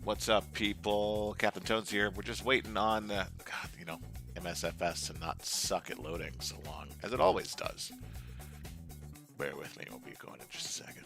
What's up, people? Captain Tones here. We're just waiting on, MSFS to not suck at loading so long, as it always does. Bear with me, we'll be going in just a second.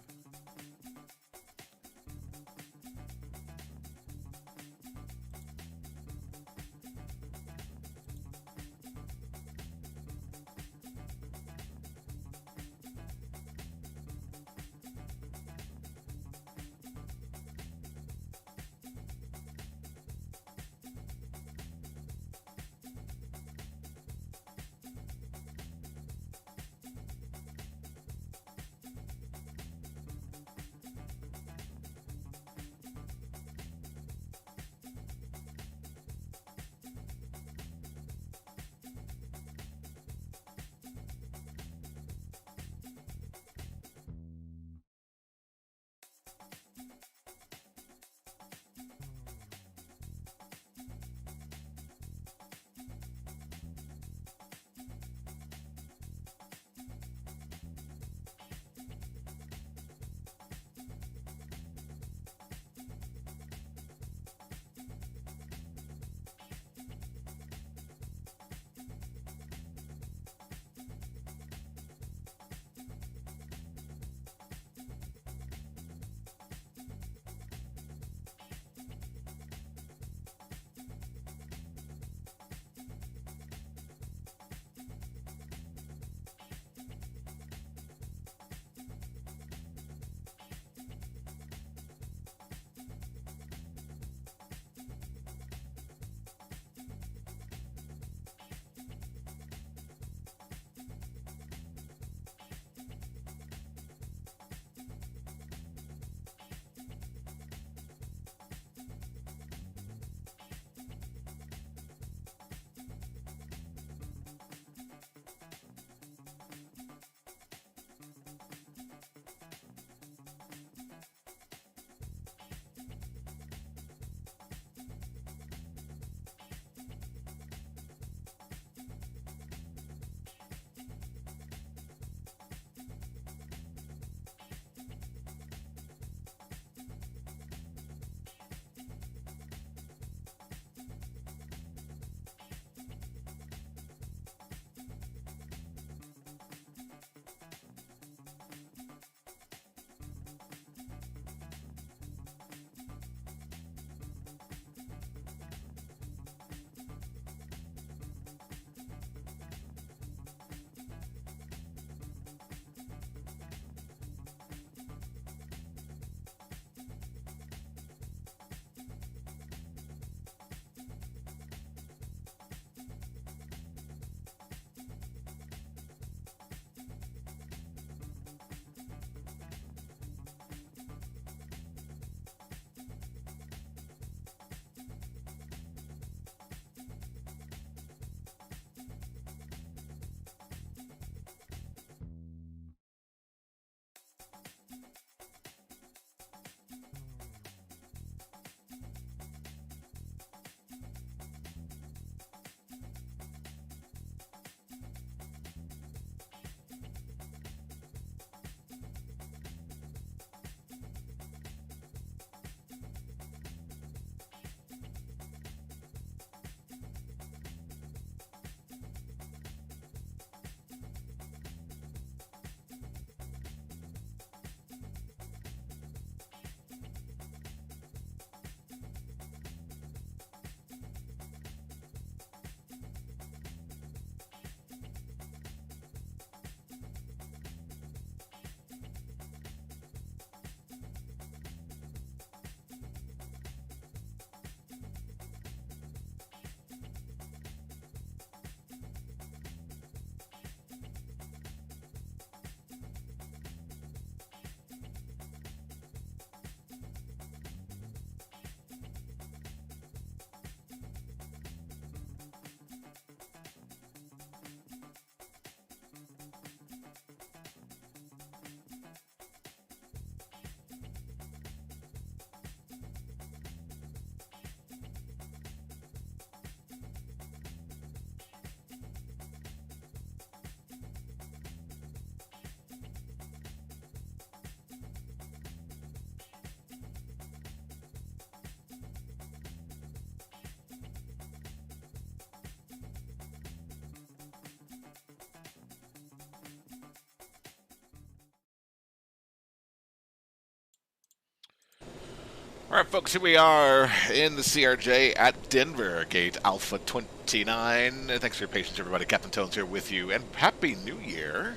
All right, folks, here we are in the CRJ at Denver, gate Alpha 29. Thanks for your patience, everybody. Captain Tones here with you, and Happy New Year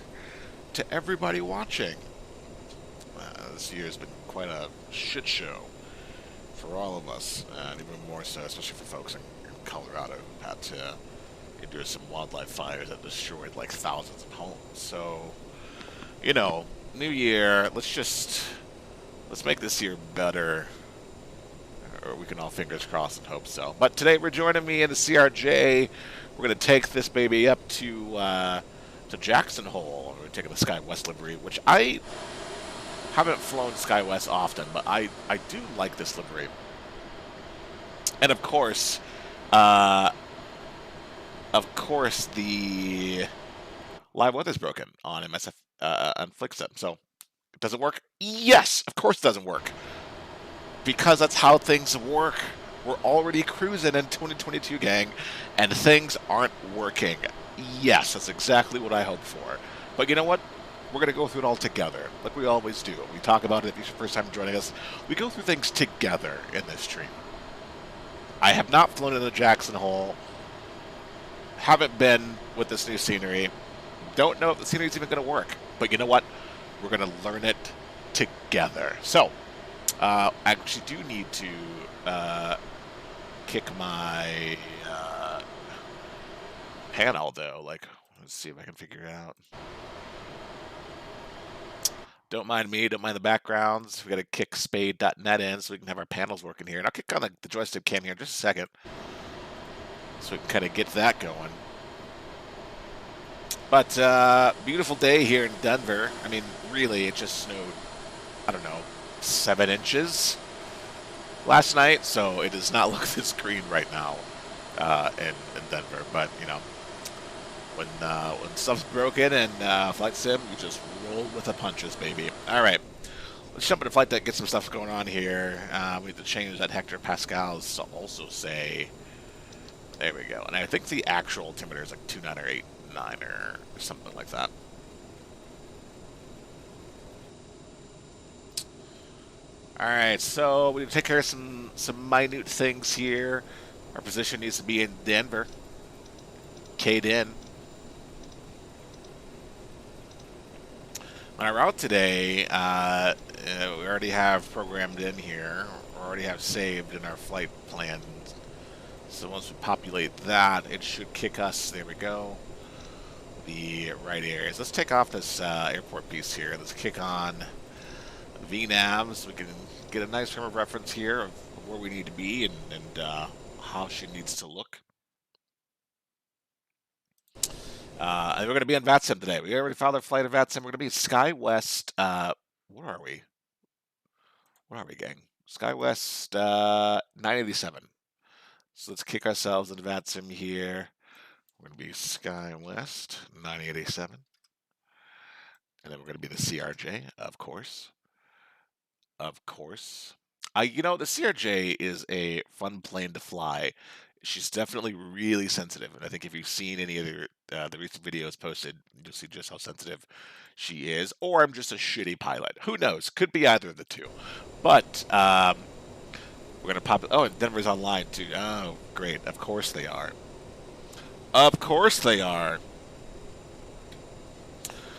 to everybody watching. This year has been quite a shit show for all of us, and even more so, especially for folks in Colorado who had to endure some wildlife fires that destroyed like thousands of homes. So, you know, New Year, let's make this year better. Or we can all fingers crossed and hope so. But today we're joining me in the CRJ. We're going to take this baby up to Jackson Hole. We're taking the SkyWest livery, which I haven't flown SkyWest often, but I do like this livery. And of course the live weather's broken on MSF on FlickSim. So does it work? Yes, of course it doesn't work. Because that's how things work. We're already cruising in 2022, gang, and things aren't working. Yes, that's exactly what I hoped for. But you know what? We're going to go through it all together, like we always do. We talk about it if it's your first time joining us. We go through things together in this stream. I have not flown into Jackson Hole. Haven't been with this new scenery. Don't know if the scenery is even going to work. But you know what? We're going to learn it together. So, I actually do need to kick my panel, though. Like, let's see if I can figure it out. Don't mind me. Don't mind the backgrounds. We got to kick spade.net in so we can have our panels working here. And I'll kick on the joystick cam here in just a second so we can kind of get that going. But beautiful day here in Denver. I mean, really, it just snowed, I don't know, 7 inches last night, so it does not look this green right now in Denver. But you know, when stuff's broken and flight sim, you just roll with the punches, baby. All right, let's jump into flight deck, get some stuff going on here. We have to change that hectopascals to also say, there we go. And I think the actual altimeter is like 29 or 89 or something like that. Alright, so we need to take care of some minute things here. Our position needs to be in Denver. KDEN. On our route today, we already have programmed in here. We already have saved in our flight plan. So once we populate that, it should kick us, there we go, the right areas. Let's take off this airport piece here. Let's kick on VNAV so we can get a nice frame of reference here of where we need to be and how she needs to look. And we're going to be on VATSIM today. We already filed our flight of VATSIM. We're going to be at SkyWest. Where are we? Where are we, gang? SkyWest 987. So let's kick ourselves into VATSIM here. We're going to be SkyWest 987. And then we're going to be the CRJ, of course. Of course. You know, the CRJ is a fun plane to fly. She's definitely really sensitive. And I think if you've seen any of the recent videos posted, you'll see just how sensitive she is. Or I'm just a shitty pilot. Who knows? Could be either of the two. But we're going to pop it. Oh, and Denver's online, too. Oh, great. Of course they are. Of course they are.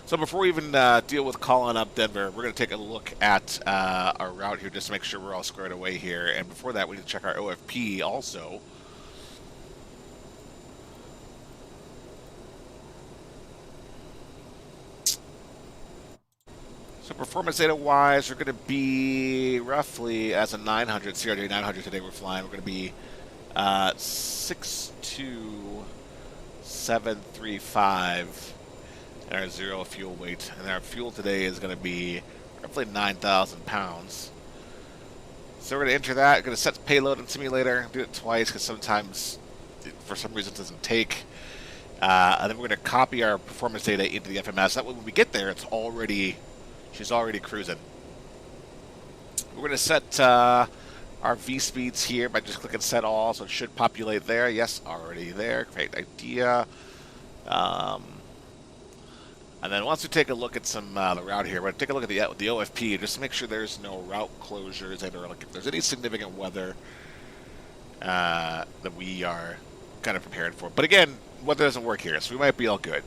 So before we even deal with calling up Denver, we're going to take a look at our route here just to make sure we're all squared away here. And before that, we need to check our OFP also. So performance data-wise, we're going to be roughly, as a 900, CRJ 900 today we're flying, we're going to be 62735. And our zero fuel weight. And our fuel today is going to be roughly 9,000 pounds. So we're going to enter that. We're going to set the payload in simulator. Do it twice because sometimes, for some reason, it doesn't take. And then we're going to copy our performance data into the FMS. That way when we get there, it's already, she's already cruising. We're going to set our V speeds here by just clicking set all. So it should populate there. Yes, already there. Great idea. And then once we take a look at some the route here, we're going to take a look at the OFP just to make sure there's no route closures and or like if there's any significant weather that we are kind of prepared for. But again, weather doesn't work here, so we might be all good.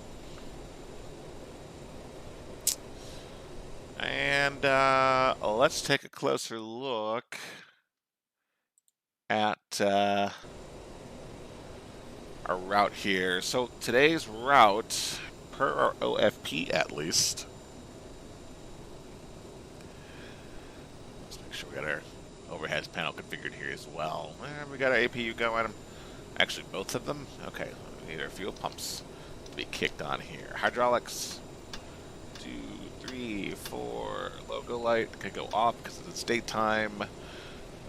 And let's take a closer look at our route here. So today's route, per our OFP at least, let's make sure we got our overhead panel configured here as well. And we got our APU going. Actually, both of them. Okay, we need our fuel pumps to be kicked on here. Hydraulics, 2, 3, 4. Logo light can go off because it's daytime.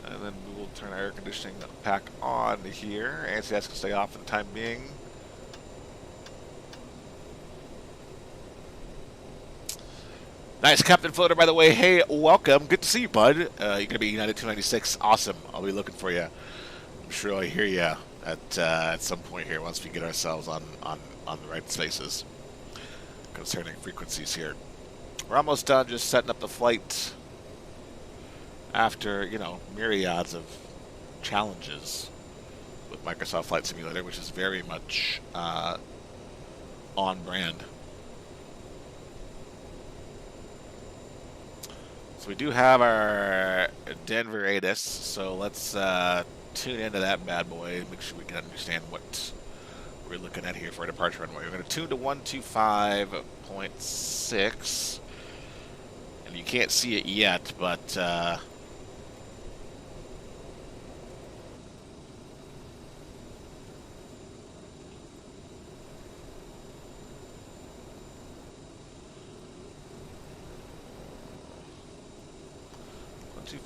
And then we will turn our air conditioning pack on here. ACS can stay off for the time being. Nice, Captain Floater, by the way. Hey, welcome. Good to see you, bud. You're going to be United 296. Awesome. I'll be looking for you. I'm sure I'll hear you at some point here once we get ourselves on the right spaces concerning frequencies here. We're almost done just setting up the flight after, you know, myriads of challenges with Microsoft Flight Simulator, which is very much on brand. So we do have our Denver ATIS, so let's tune into that bad boy, make sure we can understand what we're looking at here for a departure runway. We're going to tune to 125.6, and you can't see it yet, but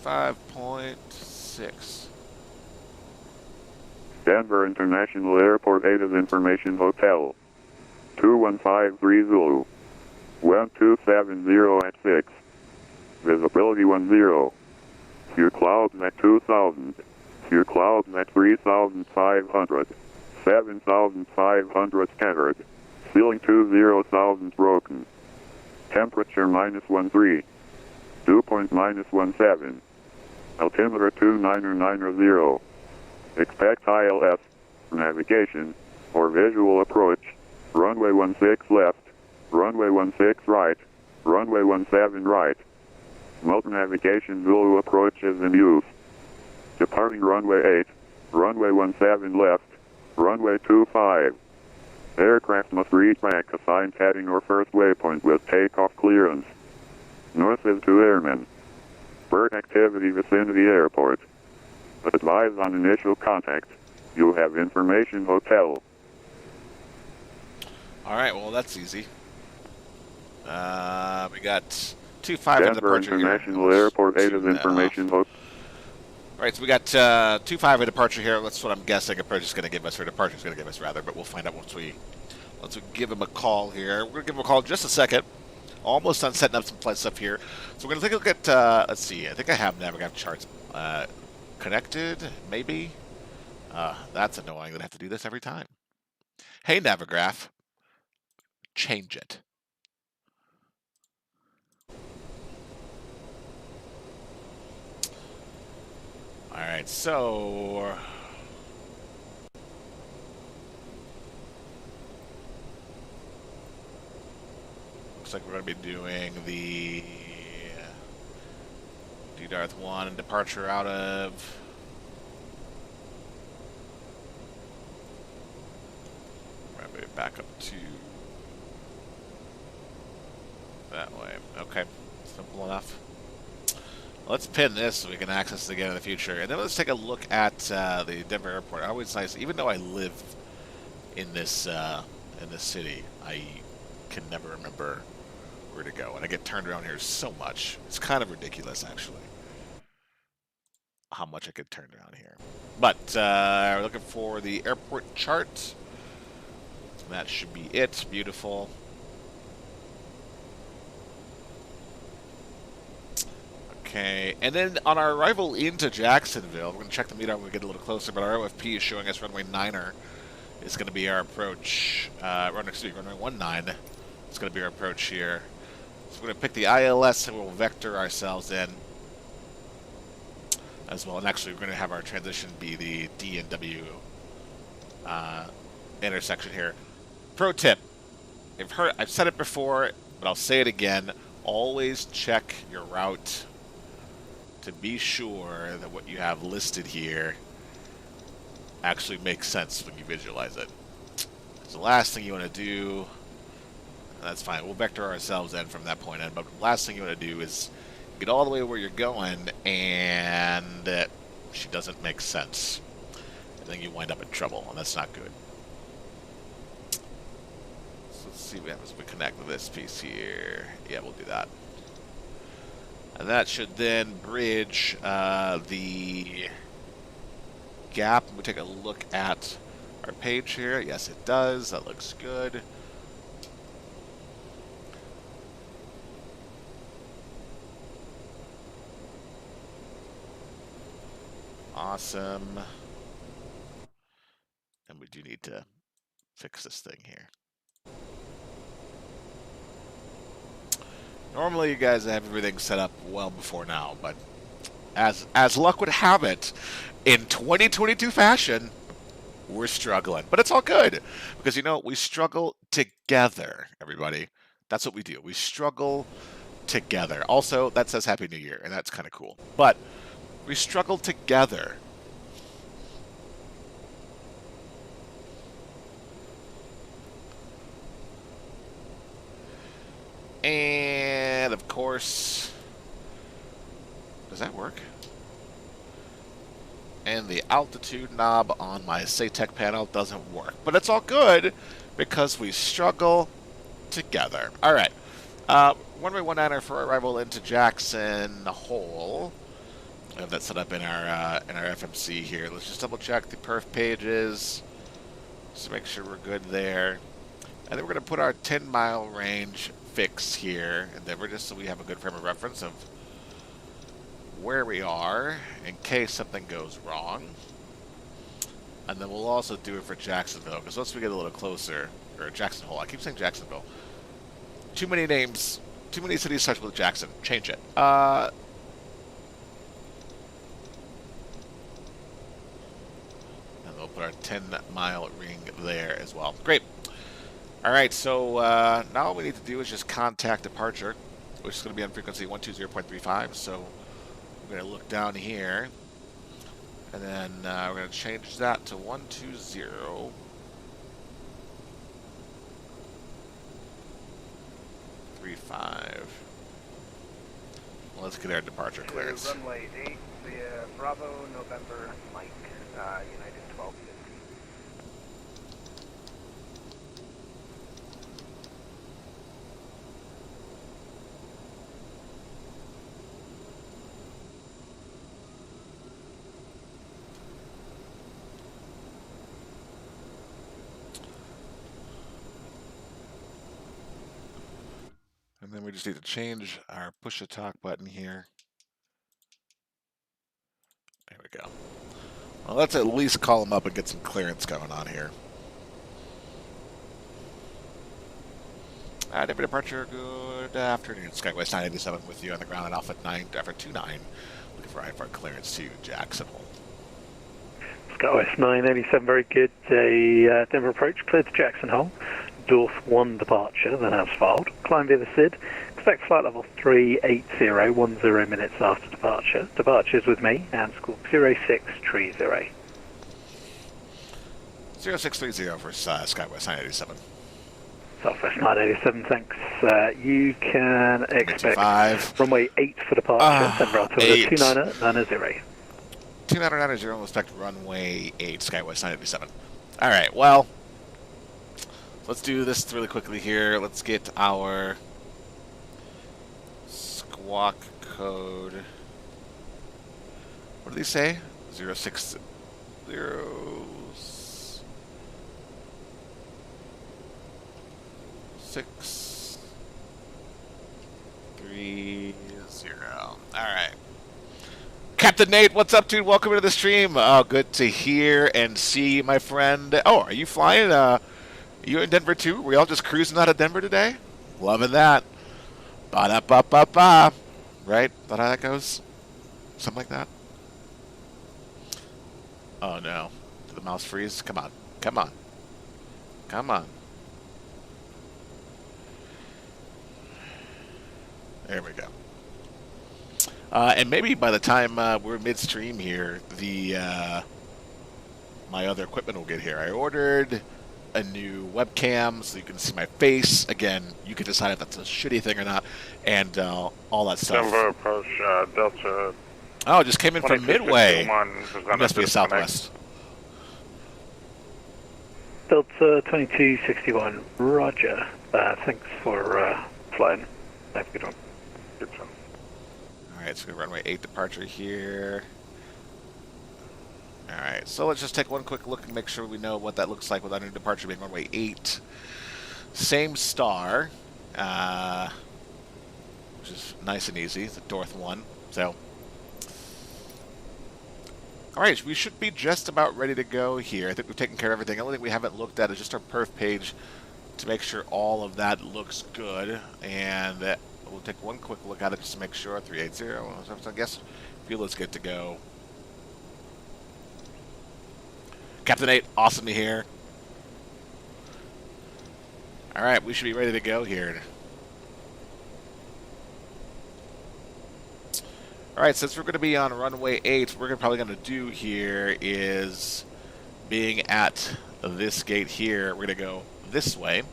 5.6. Denver International Airport ATIS Information Hotel. 2153 Zulu. 1270 at 6. Visibility 10. Few clouds at 2000. Few clouds at 3500. 7500 scattered. Ceiling 20,000 broken. Temperature -13. Dew point -17. Altimeter 29990. Expect ILS, navigation, or visual approach. Runway 16 left, runway 16 right, runway 17 right. Multi-navigation Zulu approach is in use. Departing runway 8, runway 17 left, runway 25. Aircraft must reach back assigned heading or first waypoint with takeoff clearance. North is to airmen. Bird activity vicinity airport. Advise on initial contact. You have information hotel. Alright, well that's easy. We got 25 in departure International here. Airport ATIS information hotel. Alright, so we got 25 in departure here. That's what I'm guessing approach is going to give us, or departure is going to give us rather, but we'll find out once we give him a call here. We're going to give him a call in just a second. Almost done setting up some flight stuff here. So we're going to take a look at, let's see, I think I have Navigraph charts connected, maybe? That's annoying that I have to do this every time. Hey, Navigraph, change it. All right, so looks like we're going to be doing the DDARTH 1 and departure out of maybe back up to that way. Okay, simple enough. Let's pin this so we can access it again in the future. And then let's take a look at the Denver airport. Always nice, even though I live in this city, I can never remember where to go. And I get turned around here so much. It's kind of ridiculous, actually, how much I get turned around here. But we're looking for the airport chart. That should be it. Beautiful. Okay, and then on our arrival into Jacksonville, we're going to check the meter when we get a little closer, but our OFP is showing us runway 9er is going to be our approach. Runway 19 It's going to be our approach here. So we're going to pick the ILS and we'll vector ourselves in as well. And actually, we're going to have our transition be the D and W intersection here. Pro tip. I've said it before, but I'll say it again. Always check your route to be sure that what you have listed here actually makes sense when you visualize it. So the last thing you want to do, that's fine, we'll vector ourselves in from that point in, but the last thing you want to do is get all the way where you're going and she doesn't make sense. And then you wind up in trouble, and that's not good. So let's see what happens if we connect to this piece here. Yeah, we'll do that. And that should then bridge the gap. We take a look at our page here. Yes, it does. That looks good. Awesome. And we do need to fix this thing here. Normally you guys have everything set up well before now, but as luck would have it, in 2022 fashion, we're struggling. But it's all good, because you know, we struggle together, everybody. That's what we do. We struggle together. Also, that says Happy New Year, and that's kind of cool. But we struggle together. And of course, does that work? And the altitude knob on my SATEC panel doesn't work. But it's all good because we struggle together. All right. Runway 19er for arrival into Jackson Hole. I have that set up in our FMC here. Let's just double check the perf pages just to make sure we're good there. And then we're going to put our 10-mile range fix here, and then we're just so we have a good frame of reference of where we are in case something goes wrong. And then we'll also do it for Jacksonville, because once we get a little closer, or Jackson Hole, I keep saying Jacksonville. Too many names, too many cities start with Jackson. Change it. And we'll put our 10-mile ring there as well. Great. All right, so now all we need to do is just contact departure, which is going to be on frequency 120.35. So we're going to look down here, and then we're going to change that to 120.35. Let's get our departure clearance. Runway 8 via Bravo, November, Mike, United 1250. And then we just need to change our push to talk button here. There we go. Well, let's at least call them up and get some clearance going on here. David departure, good afternoon. SkyWest 987 with you on the ground at Alpha 29, looking for IFR clearance to Jackson Hole. SkyWest 987, very good. Denver approach, cleared to Jackson Hole. North 1 departure, then as filed. Climb via the SID. Expect flight level 380, 10 minutes after departure. Departures with me, and squawk 0630. 0630 for SkyWest 987. Southwest 987, thanks. You can expect 5. runway 8 for departure, then route over 2990. 2990, we'll expect runway 8, SkyWest 987. All right, well, let's do this really quickly here. Let's get our squawk code. What did they say? 060. 630. All right. Captain Nate, what's up, dude? Welcome to the stream. Oh, good to hear and see, my friend. Oh, are you flying? You in Denver too? Were y'all just cruising out of Denver today? Loving that. Ba-da-ba-ba-ba. Right? Is that how that goes? Something like that? Oh, no. Did the mouse freeze? Come on. Come on. Come on. There we go. And maybe by the time we're midstream here, my other equipment will get here. I ordered a new webcam so you can see my face. Again, you can decide if that's a shitty thing or not, and all that stuff. Denver approach Delta. Oh, it just came in from Midway. It must be a disconnect. Southwest. Delta 2261, roger. Thanks for flying. Have a good one. Good one. Alright, so we're runway 8 departure here. Alright, so let's just take one quick look and make sure we know what that looks like with our new departure being runway 8. Same star, which is nice and easy. It's a Dorth 1. So, alright, we should be just about ready to go here. I think we've taken care of everything. The only thing we haven't looked at is just our perf page to make sure all of that looks good. And we'll take one quick look at it just to make sure. 380. So I guess fuel is good to go. Captain 8, awesome to hear. Alright, we should be ready to go here. Alright, since we're going to be on runway 8, what we're probably going to do here is, being at this gate here, we're going to go this way.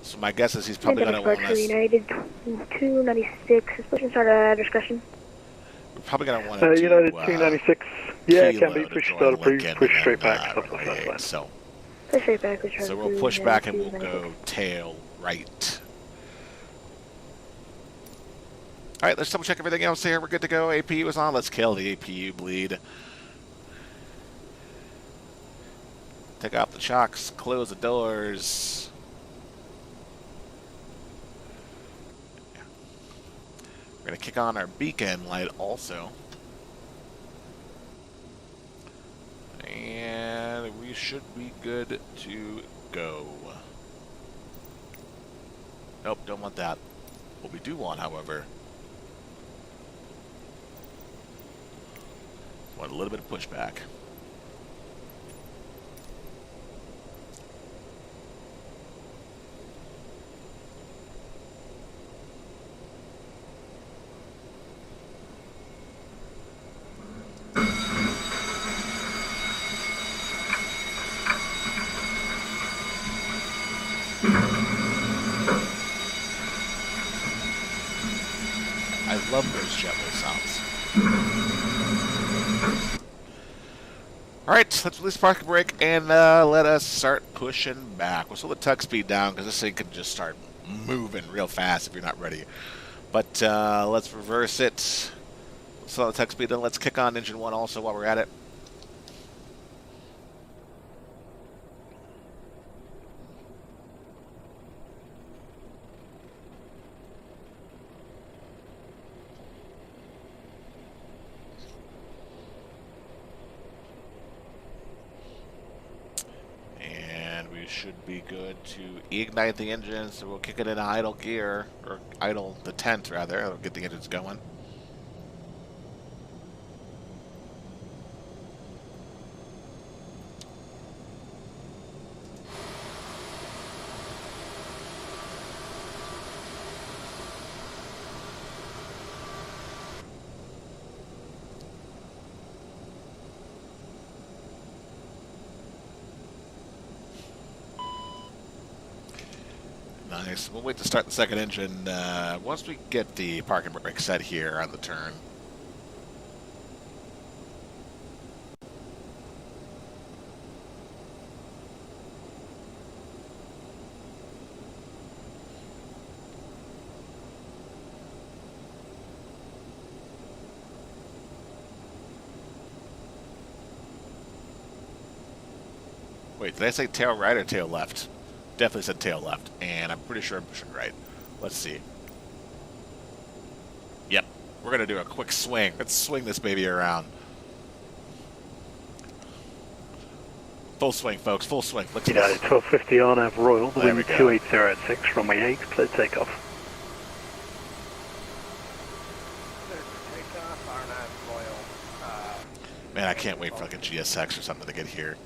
So my guess is he's probably going to want us... United 296, pushing start discussion. We're probably going to want to United 296. Yeah, it can be. kilo to Push join start approved. Lincoln Push and straight then, back. Stop the runway first 8. line. So, Push straight back. so we'll push back and we'll go tail right. Alright, let's double check everything else here. We're good to go. APU is on. Let's kill the APU bleed. Take off the chocks. Close the doors. We're going to kick on our beacon light also. And we should be good to go. Nope, don't want that. What we do want, however, want a little bit of pushback. I love those jet wheel sounds. Alright, let's release parking brake and let us start pushing back. We'll slow the tug speed down because this thing can just start moving real fast if you're not ready. But let's reverse it. Slow the tug speed and let's kick on engine 1 also while we're at it. Should be good to ignite the engine, so we'll kick it in idle gear, or idle the tent rather. That'll get the engines going. Nice. We'll wait to start the second engine once we get the parking brake set here on the turn. Wait, did I say tail right or tail left? Definitely said tail left, and I'm pretty sure I'm pushing right. Let's see. Yep, we're going to do a quick swing. Let's swing this baby around. Full swing, folks. Full swing. Look to United 1250 on Av Royal, the There we wind go. 280 at 6, runway 8, clear takeoff. Clear for takeoff, RNAV Royal. Man, I can't wait for like a GSX or something to get here.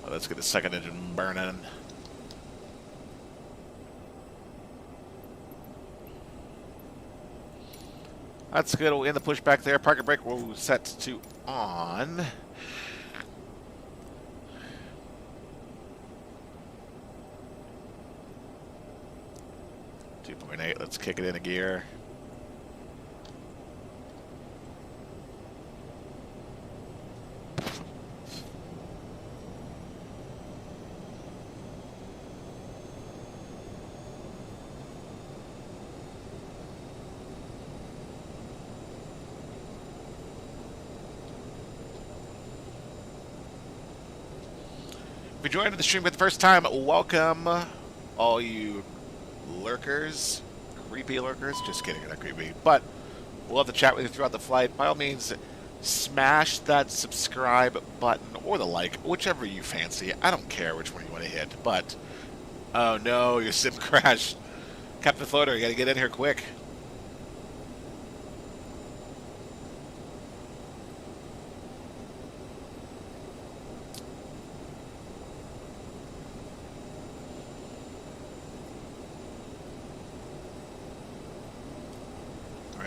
Well, let's get the second engine burning. That's good. We'll end the pushback there. Parking brake will set to on. .8. Let's kick it into gear. If you're joining the stream for the first time, welcome all you lurkers, creepy lurkers. Just kidding, not creepy. But we'll have to chat with you throughout the flight. By all means, smash that subscribe button or the like, whichever you fancy. I don't care which one you want to hit. But, oh no, your sim crashed. Captain Floater, you got to get in here quick.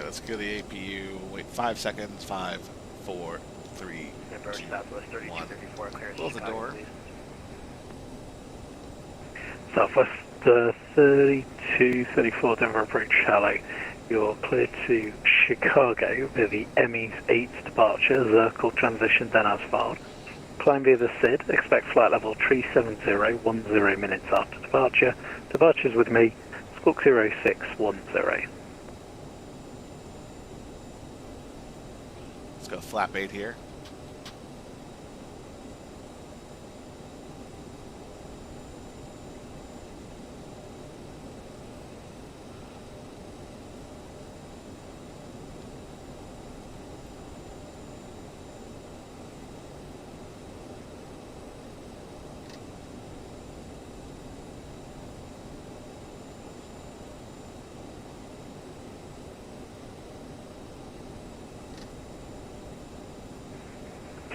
Let's go to the APU. Wait 5 seconds. 5, 4, 3, Number 2, Southwest 1. 3254, clear Close the door. please. Southwest 3234 Denver approach, hello. You're clear to Chicago with the ME's 8th departure, Zircle transition, then as filed. Climb via the SID, expect flight level 370, 10 minutes after departure. Departures with me, Squawk 0610. Let's go flap 8 here.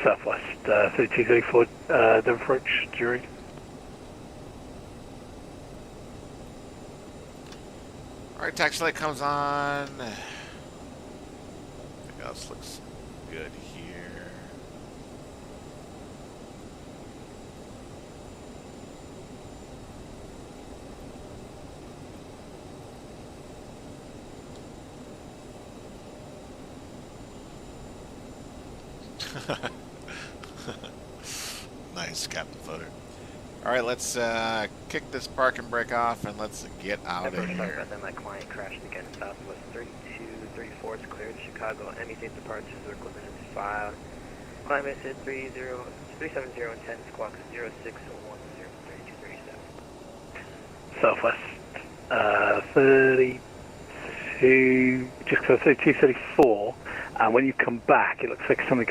Southwest 3234 Denver approach, jury. Alright, taxi light comes on. Everything else looks good here. Nice, Captain Floater. Alright, let's kick this parking brake off and let's get out of Sorry here. about that, my client crashed again. Southwest 3234 is cleared. Chicago, ME's 8th departures are equipment is filed. Climb is at 370 and 10, squawk 0610, 3237. Southwest 32, just go 3234, and when you come back, it looks like something's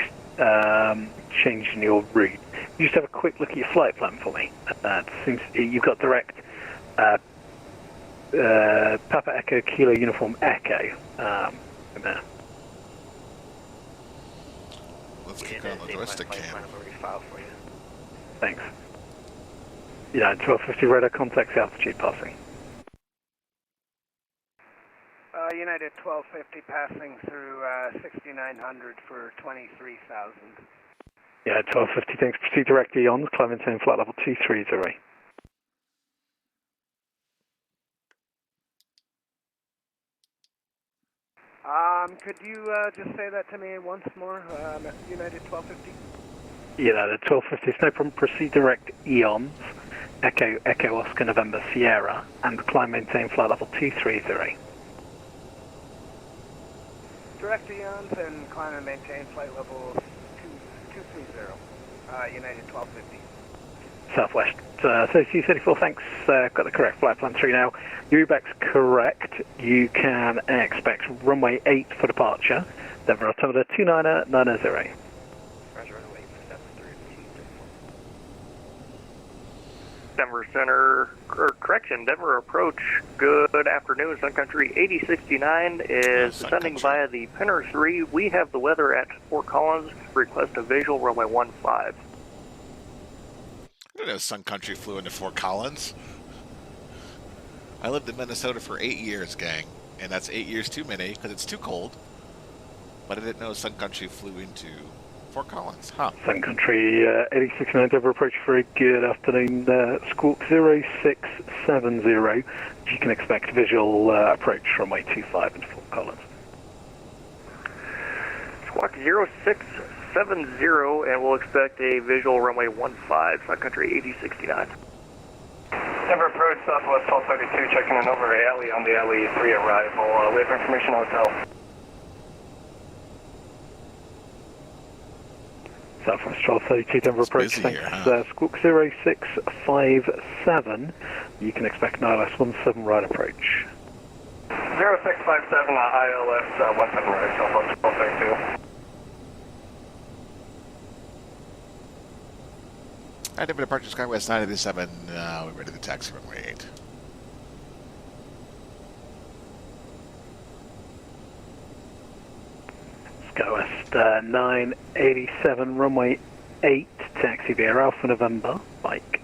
changed in your route. You just have a quick look at your flight plan for me. It seems you've got direct Papa Echo Kilo Uniform Echo in there. Let's kick on the joystick cam. Thanks. Yeah, 1250 radar contact altitude passing. United 1250 passing through 6900 for 23,000. Yeah, 1250, thanks. Proceed directly on, climb maintain flight level 230. Could you just say that to me once more, United 1250? Yeah, the 1250 is no problem. Proceed direct EONs, Echo Oscar November Sierra, and climb maintain flight level 230. Direct EONs and climb and maintain flight level 230, United 1250. Southwest 3234, thanks. Got the correct flight plan 3 now. Your UBAC's correct. You can expect runway 8 for departure, Denver altimeter 29090. Roger, runway 732. Denver Center, correction, Denver approach, good afternoon, Sun Country 8069 is Sun descending Country. via the Penner 3. We have the weather at Fort Collins, request a visual runway 15. I didn't know Sun Country flew into Fort Collins. I lived in Minnesota for 8 years, gang. And that's 8 years too many, because it's too cold. But I didn't know Sun Country flew into Fort Collins. Huh. Sun Country 8069 Denver approach, very good afternoon. Squawk 0670. You can expect visual approach runway 25 into Fort Collins. Squawk 0670, and we'll expect a visual runway 15, Sun Country 8069. Denver approach, Southwest 1232, checking in over alley on the alley 3 arrival. We have information hotel. Southwest 1232 Denver It's approach, busy thanks. here, huh? Squawk 0657. You can expect an ILS 17 right approach. 0657, ILS 17 right, Southwest 1232. Alright, Denver departure SkyWest 987. We're ready to taxi runway 8. SkyWest 987 runway 8, taxi via Alpha November, Mike.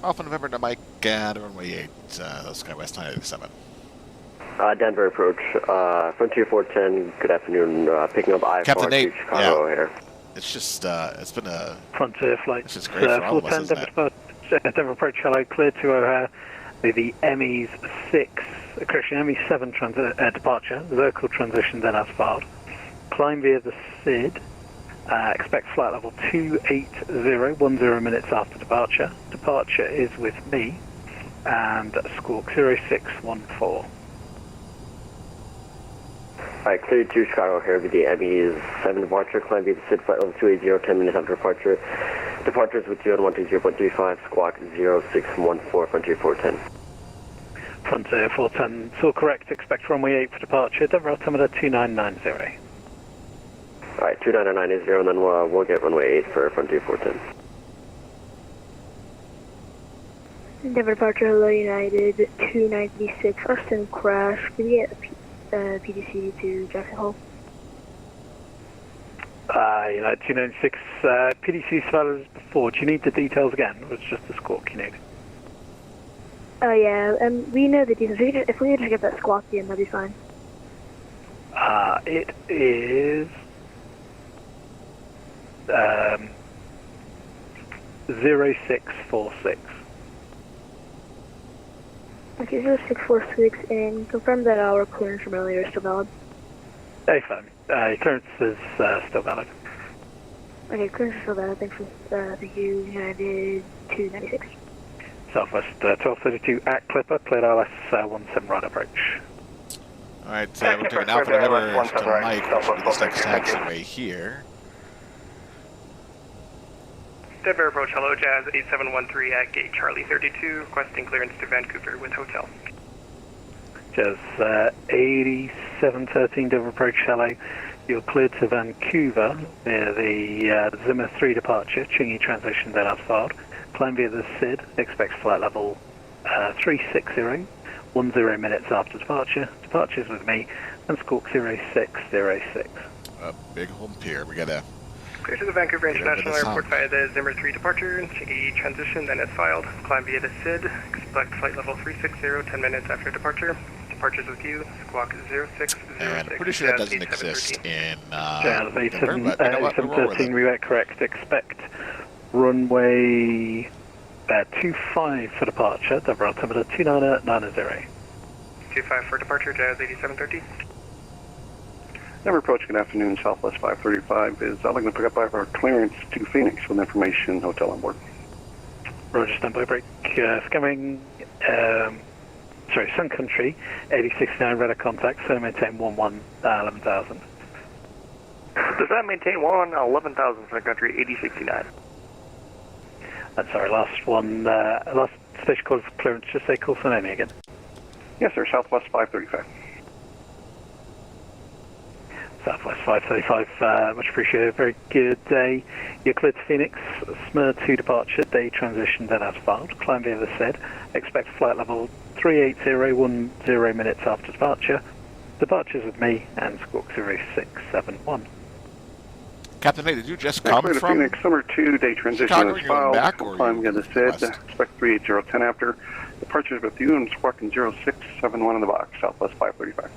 Alpha November to Mike, runway 8, SkyWest 987. Denver approach, Frontier 410, good afternoon, picking up I-4 Captain Nate, to Chicago yeah. here. It's just, it's been a... Frontier flight. This is great for all of us, 410 isn't Denver approach, hello, clear to O'Hare with the ME's 6, correction, ME's 7 departure, vertical transition then as filed. Climb via the SID, expect flight level 280, 10 minutes after departure. Departure is with me, and squawk 0614. Alright, clear to Chicago here with the ME's 7 departure, climb via the SID, flight level 280, 10 minutes after departure. Departures with you on 120.35, squawk 0614, Frontier 410. Frontier 410, so correct, expect runway 8 for departure, Denver altimeter 2990. Alright, 2990, and then we'll get runway 8 for Frontier 410. Denver departure, hello United 296, Austin crash. Can we get a PDC to Jackson Hole? United 296, PDC spellers before. Do you need the details again, or it's just the squawk you need? Oh yeah, we know the details. If we could just get that squawk in, that'd be fine. It is 0646. Okay, 0646, and confirm that our clearance from earlier is still valid. Hey, fine. Your clearance is still valid. Okay, clearance is still valid. Thank you, United 296. Southwest 1232 at Clipper, cleared ILS 17 right approach. Alright, we're taking Alpha November to Mike, which will be this next taxiway here. Denver approach, hello, Jazz 8713 at gate Charlie 32, requesting clearance to Vancouver with hotel. Jazz 8713 Denver approach, hello. You're cleared to Vancouver via the Zimmer 3 departure, Chingy transition then as filed. Climb via the SID, expect flight level 360, 10 minutes after departure. Departures with me, and squawk 0606. A big home pier. We gotta... Clear to the Vancouver International Remember the Airport song. via the Zimmer 3 departure, Chingy transition then as filed. Climb via the SID, expect flight level 360, 10 minutes after departure. Departures with you, squawk 0606. And I'm pretty sure that doesn't exist in Jazz Denver, but you know what? We'll roll with 8713, it. we were correct. Expect runway 25 for departure, Denver altimeter 2990. 25 for departure, Jazz 8713. Denver approach, good afternoon, Southwest 535 is looking to pick up our clearance to Phoenix with information hotel on board. Roger, standby break. Scamming, Sun Country, 8069, radar contact, so maintain 11,000. Does that maintain 11,000 Sun Country 8069? I'm sorry, last one, last station call for clearance, just say call for name again. Yes, sir, Southwest 535. Southwest 535, much appreciated. Very good day. You're cleared to Phoenix. SMER 2 departure. Day transition then as filed. Climb via the SID. Expect flight level 38010 minutes after departure. Departures with me and squawk 0671. Captain May, did you just come Clear to from Phoenix, summer 2, day transition Chicago? is You're going filed. back, or Climb you via the SID. west? Expect 38010 after. Departures with you and squawking 0671 in the box. Southwest 535.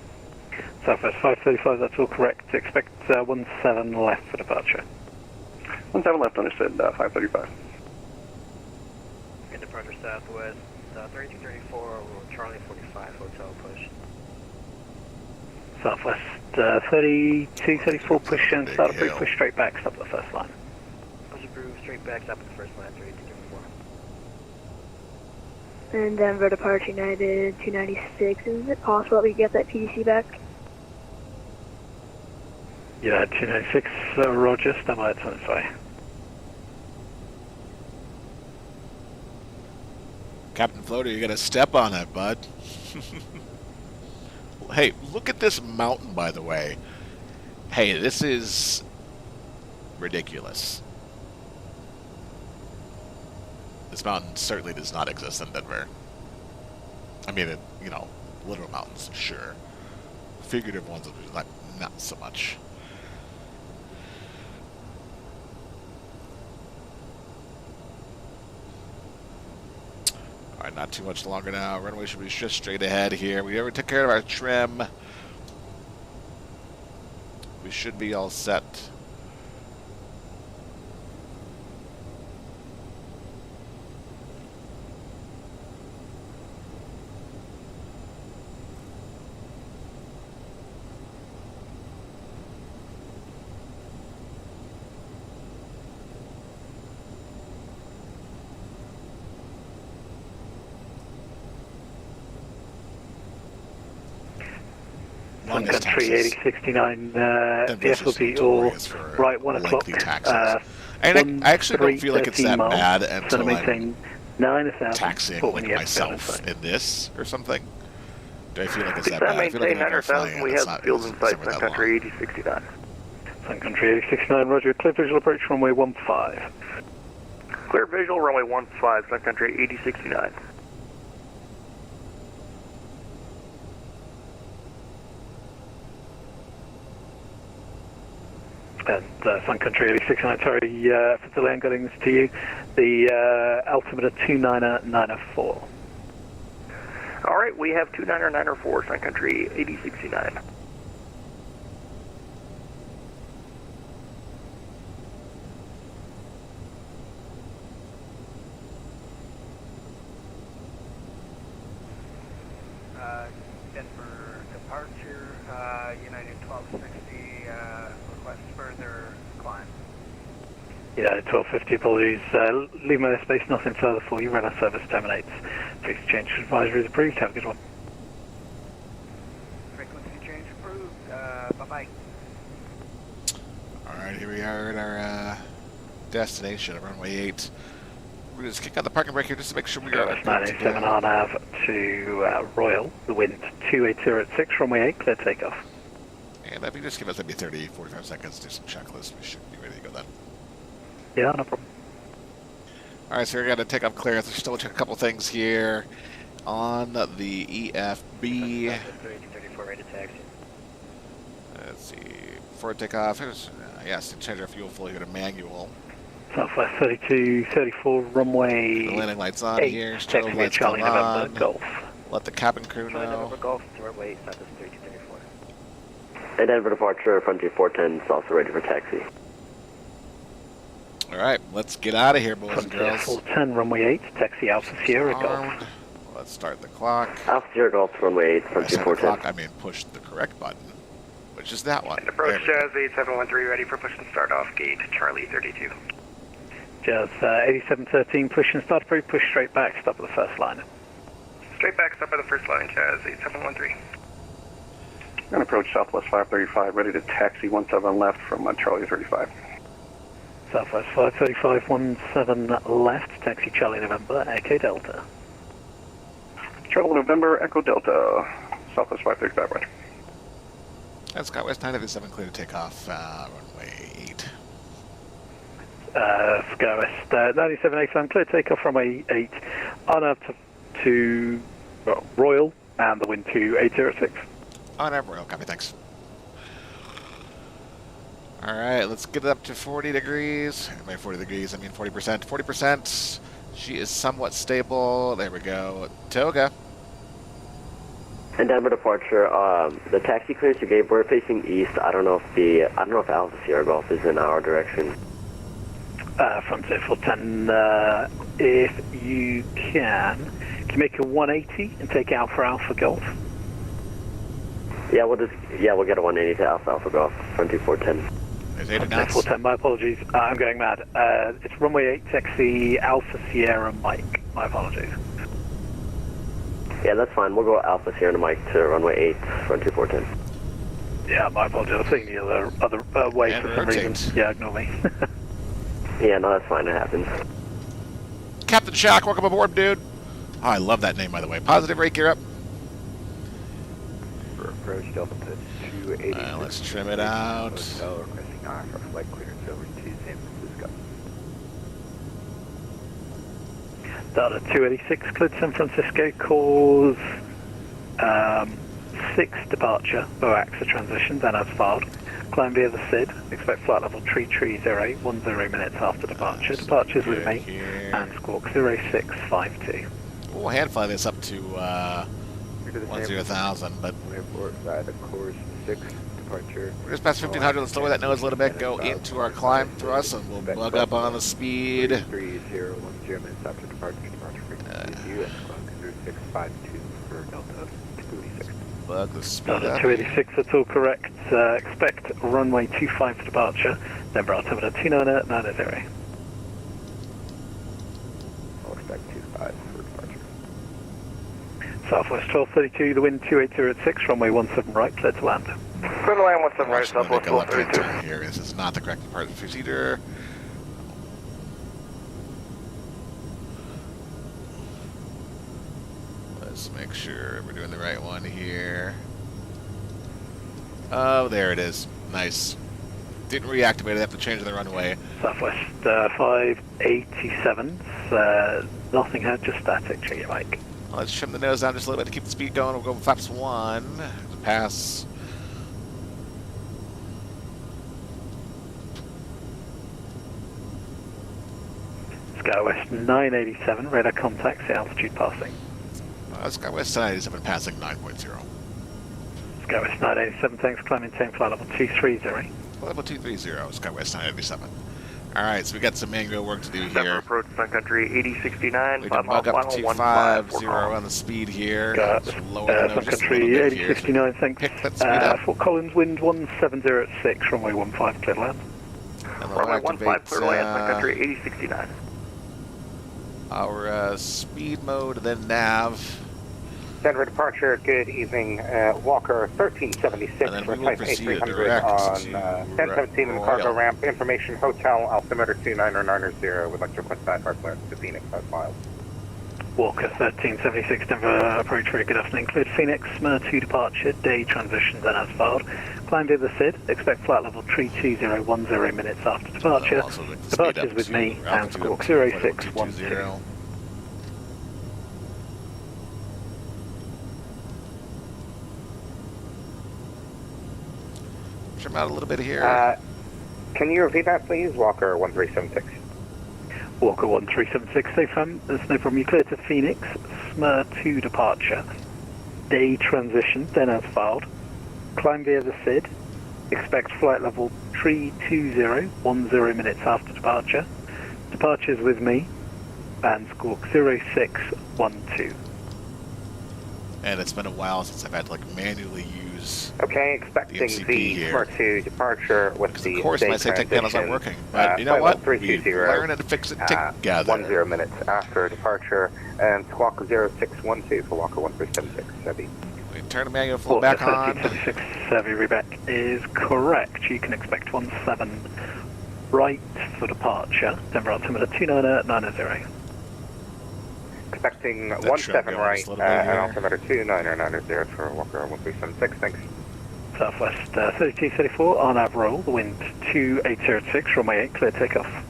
Southwest 535, that's all correct. Expect 17 left for departure. 17 left on the SID, 535. Good departure Southwest, 3234, Charlie 45, hotel push. Southwest 3234, push and start approach, push straight back, stop at the first line. Push approved, straight back, stop at the first line, 3234. And Denver departure United 296. Is it possible that we get that PDC back? Yeah, 296, Roger, stand by, it's on its way. Captain Floater, you gotta step on it, bud. Hey, look at this mountain, by the way. Hey, this is ridiculous. This mountain certainly does not exist in Denver. I mean, it, you know, literal mountains, sure. Figurative ones, not so much. Alright, not too much longer now. Runway should be just straight ahead here. We already took care of our trim. We should be all set. Sun Country 8069, the FLP all right, 1 o'clock. And I actually don't feel like it's that bad until I'm 9,000 taxiing like myself in this or something. Do I feel like it's that bad? I feel like maintain 9,000, we have fields in sight, Sun Country 8069. Sun Country 8069, Roger, clear visual approach runway 15. Clear visual, runway 15, Sun Country 8069. And Sun Country 8069, sorry for delay in getting this to you. The altimeter 29904. All right, we have 29904, Sun Country 8069. Denver departure, United 1260, request further climb. Yeah, 1250, apologies. Leave my space, nothing further for you. Radar service terminates. Please change advisory is approved. Have a good one. Frequency change approved. Bye-bye. Alright, here we are at our destination, runway 8. We're going to just kick out the parking brake here just to make sure we are... 987 on Ave to Royal. The wind 280 at 6, runway 8, clear takeoff. And if you just give us maybe 30, 45 seconds to do some checklists, we should be ready to go then. Yeah, no problem. Alright, so we're going to take off clearance. Let's still check a couple things here on the EFB. 3234, ready to taxi. Let's see. Before takeoff, yes, change our fuel flow here to manual. Southwest 3234, runway The landing lights on 8, here. Strobe taxi lights Charlie come November, on. Golf. Let the cabin crew Charlie know. November Golf, runway 8, Southwest 3234. And Denver departure, Frontier 410 is also ready for taxi. Alright, let's get out of here, boys and Frontier girls. 410, runway 8, taxi Alpha Sierra, Golf. Armed. Let's start the clock. Alpha Sierra Golf, runway 8, When I Frontier say the 410. clock, I mean push the correct button, which is that one. Approach There we Jazz 8713, ready for push and start off gate Charlie 32. Jazz 8713, push and start approach, push straight back, stop at the first line. Straight back, stop by the first line, Jazz 8713. And approach Southwest 535, ready to taxi 17 left from Charlie 35. Southwest 535, 17 left, taxi Charlie November, Echo Delta. Charlie November, Echo Delta, Southwest 535, right. And SkyWest 987 clear to take off, runway 8. SkyWest 9787 clear to take off runway 8 on up to Royal and the wind to 806. On up Royal, copy, thanks. Alright, let's get it up to 40 degrees. By 40 degrees, I mean 40%. 40%. She is somewhat stable. There we go. Toga. And Denver departure, the taxi clearance you gave, we're facing east. I don't know if Alpha Sierra Golf is in our direction. Frontier 410, if you can you make a 180 and take Alpha Golf? Yeah, we'll get a 180 to Alpha Golf, Frontier 410. There's 80 knots. 410, my apologies. I'm going mad. It's runway 8 taxi Alpha Sierra Mike. My apologies. Yeah, that's fine. We'll go Alpha Sierra Mike to runway 8, Frontier 410. Yeah, my apologies. I was thinking the other way And for some reason. Yeah, ignore me. Yeah, no, that's fine. It happens. Captain Shack, welcome aboard, dude. Oh, I love that name, by the way. Positive rate gear up. For approach Delta Pitch 280. Let's trim it out. Hotel requesting R for flight clearance over to San Francisco. Delta 286 cleared San Francisco, cause 6 departure, AXA transition, then as filed. Climb via the SID, expect flight level 3308, 10 minutes after departure. Departures with me, and squawk 0652. We'll hand fly this up to 10,000, but the course 6 departure. we're just past 1500. Let's lower that nose a little bit, go into our climb thrust, and we'll bug up on the speed. 3010 minutes after departure frequency US clock 0652 for Delta 286. Bug the speed Delta up. 286, that's all correct. Expect runway 25 for departure, then altimeter 29090. I'll expect 25 for departure. Southwest 1232, the wind 280 runway 17 right, clear to land. Clear to land 17 right, Southwest Make a left-hand 1232. turn here. This is not the correct part of the procedure. Let's make sure we're doing the right one here. Oh, there it is. Nice. Didn't reactivate it. Have to change the runway. Southwest 587, nothing had, just static, check your mic. Let's trim the nose down just a little bit to keep the speed going. We'll go flaps 1 to pass. SkyWest 987, radar contacts, altitude passing. SkyWest 987 passing 9.0. SkyWest 987, thanks, climb maintain flight level 230. Level 230, SkyWest 987. Alright, so we got some manual work to do Denver here. approach Sun Country 8069. We can bug up to 250 on the speed here. Just lower the nose Sun just a Country little bit here. 8069, thanks. Pick that speed up. Fort Collins, wind 1706, runway 15, clear to land. And we'll Runway 15, activate clear to land, Sun Country 8069. our speed mode, then nav. Denver departure, good evening. Walker 1376 And then we for will type proceed A300 direct on to 1017 in the cargo Royal. ramp. Information hotel, altimeter 29090. Would like to request that hard clearance to Phoenix as filed. Walker 1376, Denver approach, very good afternoon. Cleared Phoenix, SMER 2 departure, day transition, then as filed. Climb via the SID, expect flight level 32010 minutes after departure. Also with the speed Departures up with to me, and altitude squawk up to 0612. Trim out a little bit here. Can you repeat that, please? Walker 1376. Walker 1376, safe fam, there's no problem. You clear to Phoenix, SMER 2 departure, day transition, then as filed. Climb via the SID, expect flight level 32010 minutes after departure. Departures with me, and squawk 0612. And it's been a while since I've had to like manually use. Okay, expecting MCP the here. SMER 2 departure with the Of course, day my SATEC panels aren't transition, working, but you know flight what? level We 320, learn how to fix it together. 10 minutes after departure, and squawk 0612 for Walker 1376. Heavy. We turn the manual flow back on. 1376, heavy reback is correct. You can expect 17 right for departure, Denver altimeter 29090. Expecting That 17 trim going right, just a little bit and here. altimeter 29090 for Walker 1376, thanks. Southwest 3234 on our roll, the wind 2806, runway 8, clear takeoff.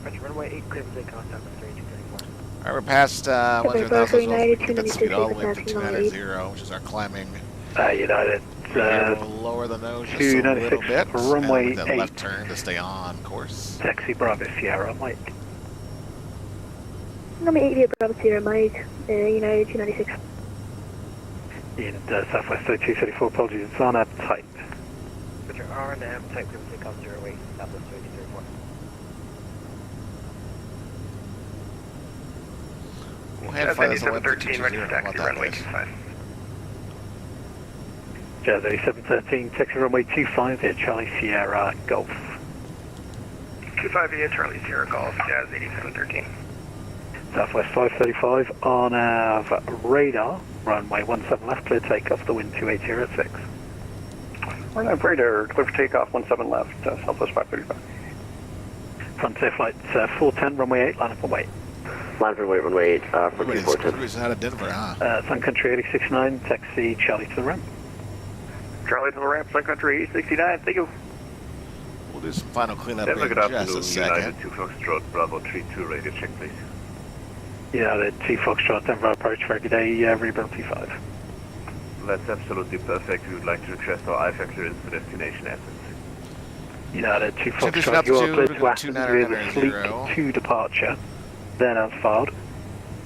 Roger, runway 8, clear for takeoff, Southwest 3234. Alright, we're past 100,000 as well. We can get that speed all the way up to 296, 290, which is our climbing. United. We'll lower the nose just a little 296, bit. runway and with that 8. left turn to stay on course. Taxi Bravo Sierra, Mike. Number 8 here, Bravo Sierra Mike, United 296. In Southwest 3234, apologies, it's on our type. Roger, R&M, type clear for takeoff 08, Southwest 3234. We'll hand fly this away for 3713, ready for 220. taxi, What that runway is. 25. Jazz 8713, taxi runway 25 here, Charlie Sierra Golf. 25 via Charlie Sierra Golf, Jazz 8713. Southwest 535 on our radar, runway 17 left, clear takeoff, the wind 2806. We're on radar, clear for takeoff, 17 left, Southwest 535. Frontier flight 410, runway 8, line up and wait. Line for wait, runway 8, for Everybody's 2410. out of Denver, huh? Sun Country 869, taxi Charlie to the ramp. Charlie to the ramp, Sun Country 869, thank you. We'll do some final cleanup in Denver, good just a afternoon, second. United 2 Foxtrot, Bravo 32, radio check, please. United 2 Foxtrot, Denver approach for every day, rebuild T5. That's absolutely perfect. We would like to request our IFA clearance for destination Athens. United 2 Transition Foxtrot, you are clear altitude, to Athens via the Fleet 2 departure, then as filed.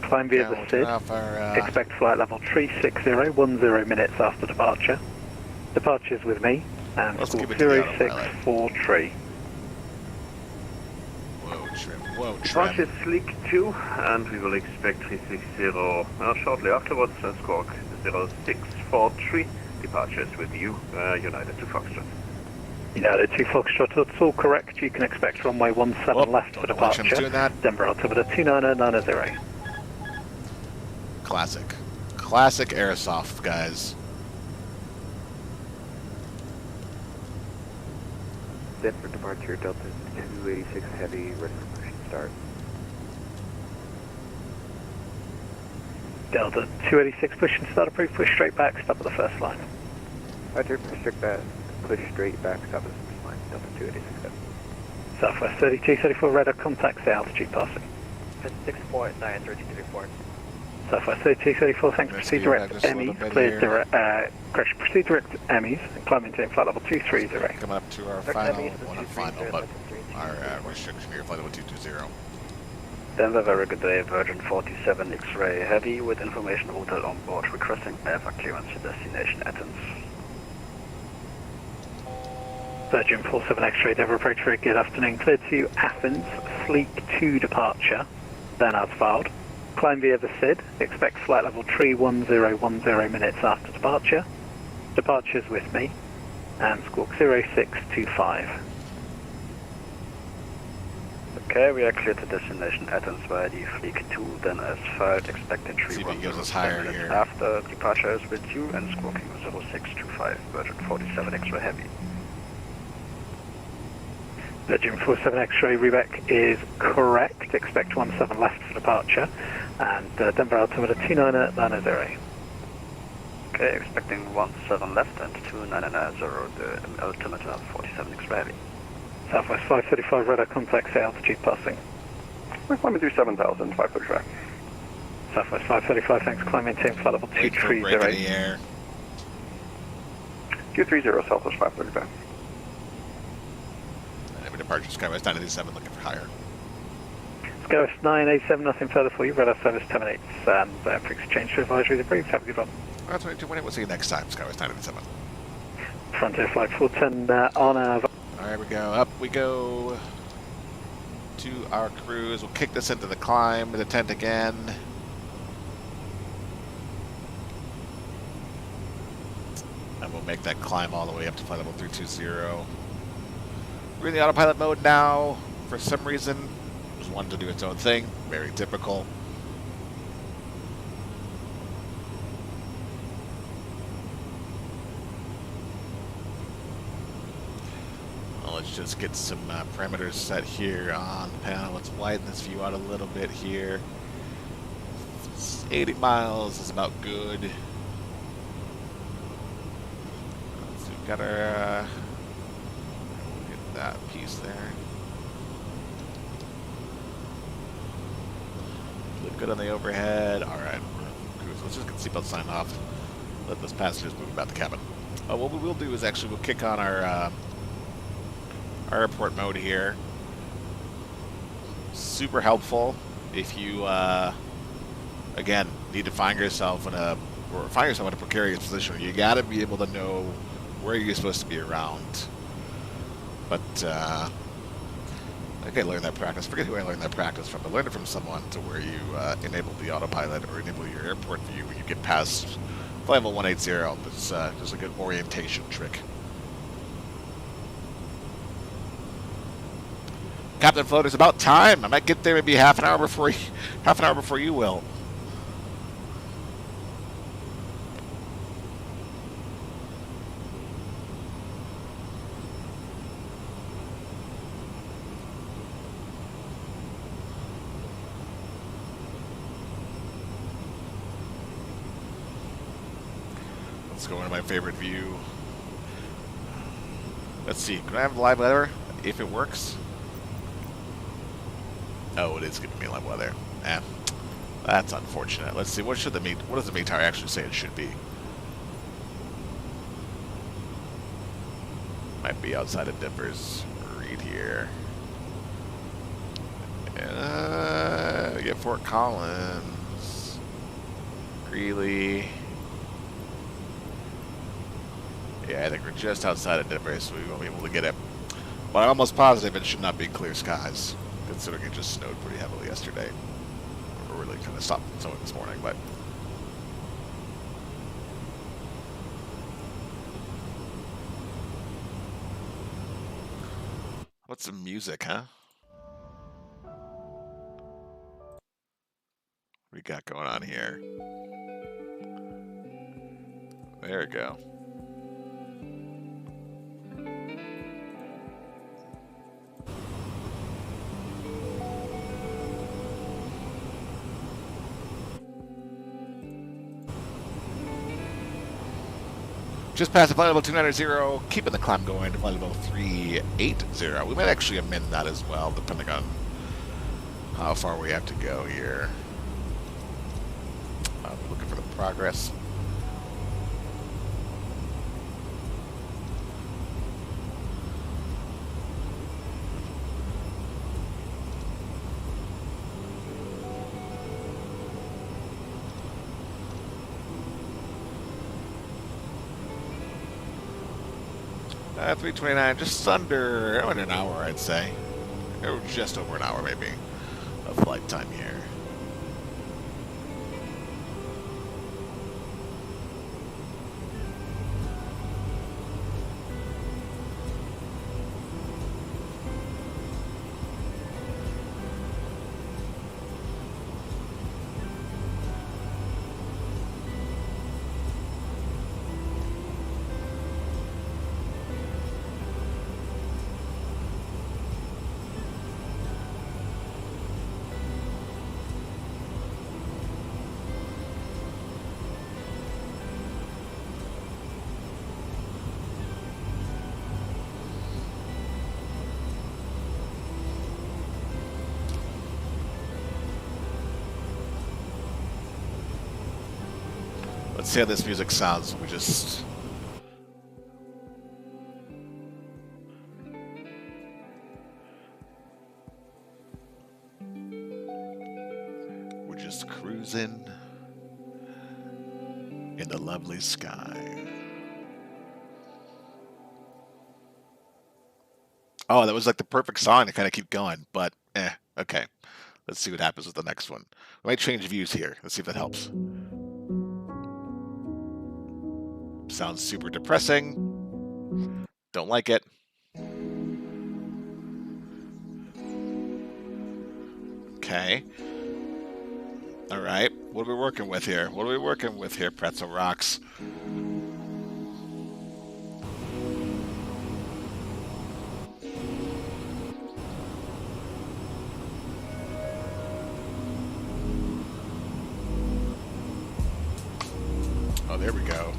Climb via the SID, expect flight level 360, 10 minutes after departure. Departures with me, and Let's squawk keep it to the autopilot. 0643. Whoa, trim. Whoa, Departure trim. Sleek 2, and we will expect 360 shortly afterwards, squawk 0643. Departures with you, United 2 Foxtrot. United 2 Foxtrot, that's all correct. You can expect runway 17 left for watch him departure. doing that. Denver altimeter 29090. Classic. Classic airsoft, guys. Denver departure, Delta 286 Heavy, ready for push and start. Delta 286, push and start approved, push straight back, stop at the first line. Roger, push straight back, stop at the first line, Delta 286 Heavy. Southwest 3234, radar contacts the altitude passing. 649, 3234. Southwest 3234, thanks, Let's proceed go direct back just a little Emmys, bit clear here. direct, correction, proceed direct Emmys, and climb into flight level 230. Coming up to our final, well not final, but our restriction here, flight level 220. Denver, very good day, Virgin 47 X-ray Heavy with information routed on board, requesting airfare clearance to destination Athens. Virgin 47 X-ray, Denver approach, very good afternoon, clear to Athens, Fleet 2 departure, then as filed. Climb via the SID, expect flight level 31010 minutes after departure. Departures with me, and squawk 0625. Okay, we are clear to destination Athens via the Fleet 2, then as filed, expecting See if he gives us 310 higher minutes here. after departure is with you, and squawking 0625, Virgin 47 X-ray Heavy. Virgin 47 X-ray, Rebec is correct, expect 17 left for departure, and Denver altimeter 29090. Okay, expecting 17 left and 2990, the altimeter 47 X-ray Heavy. Southwest 535, radar contacts the altitude passing. We're climbing through 7,000, 535. Southwest 535, thanks, climb maintain flight level Wait for a break in 230. the air. 230, Southwest 535. Every departure, SkyWest 987, looking for higher. SkyWest 987, nothing further for you, radar service terminates, and frequency change to advisory debrief, have a good one. That's 2220, we'll see you next time, SkyWest 987. Frontier flight 410 on our... Alright, we go. Up we go to our cruise. We'll kick this into the climb, the tent again. And we'll make that climb all the way up to flight level 320. We're in the autopilot mode now. For some reason, it was wanting to do its own thing. Very typical. Let's just get some parameters set here on the panel. Let's widen this view out a little bit here. 80 miles is about good. got our get that piece there. Look good on the overhead. All right, let's just get seatbelt sign off. Let those passengers move about the cabin. What we will do is actually we'll kick on our airport mode here. Super helpful if you again need to find yourself in a precarious position. You got to be able to know where you're supposed to be around. But I think I learned that practice. Forget who I learned that practice from. I learned it from someone to where you enable the autopilot or enable your airport view when you get past flight level 180. That's just a good orientation trick. Captain Float, it's about time. I might get there maybe half an hour before you will. Let's go into my favorite view. Let's see. Can I have live weather if it works? Oh, it is giving me live weather. That's unfortunate. Let's see. What does the METAR actually say it should be? Might be outside of Denver's read here. We get Fort Collins, Greeley. Yeah, I think we're just outside of Denver, so we won't be able to get it. But I'm almost positive it should not be clear skies, considering it just snowed pretty heavily yesterday. Or really kind of stopped snowing this morning, but. What's some music, huh? What we got going on here? There we go. Just past flight level 290, keeping the climb going to flight level 380. We might actually amend that as well, depending on how far we have to go here. Looking for the progress. Uh, 329, just under an hour, I'd say. Or just over an hour, maybe, of flight time here. Let's see how this music sounds. We just... We're just cruising in the lovely sky. Oh, that was like the perfect song to kind of keep going, but okay. Let's see what happens with the next one. We might change views here. Let's see if that helps. Sounds super depressing. Don't like it. Okay. All right. What are we working with here? What are we working with here, Pretzel Rocks? Oh, there we go.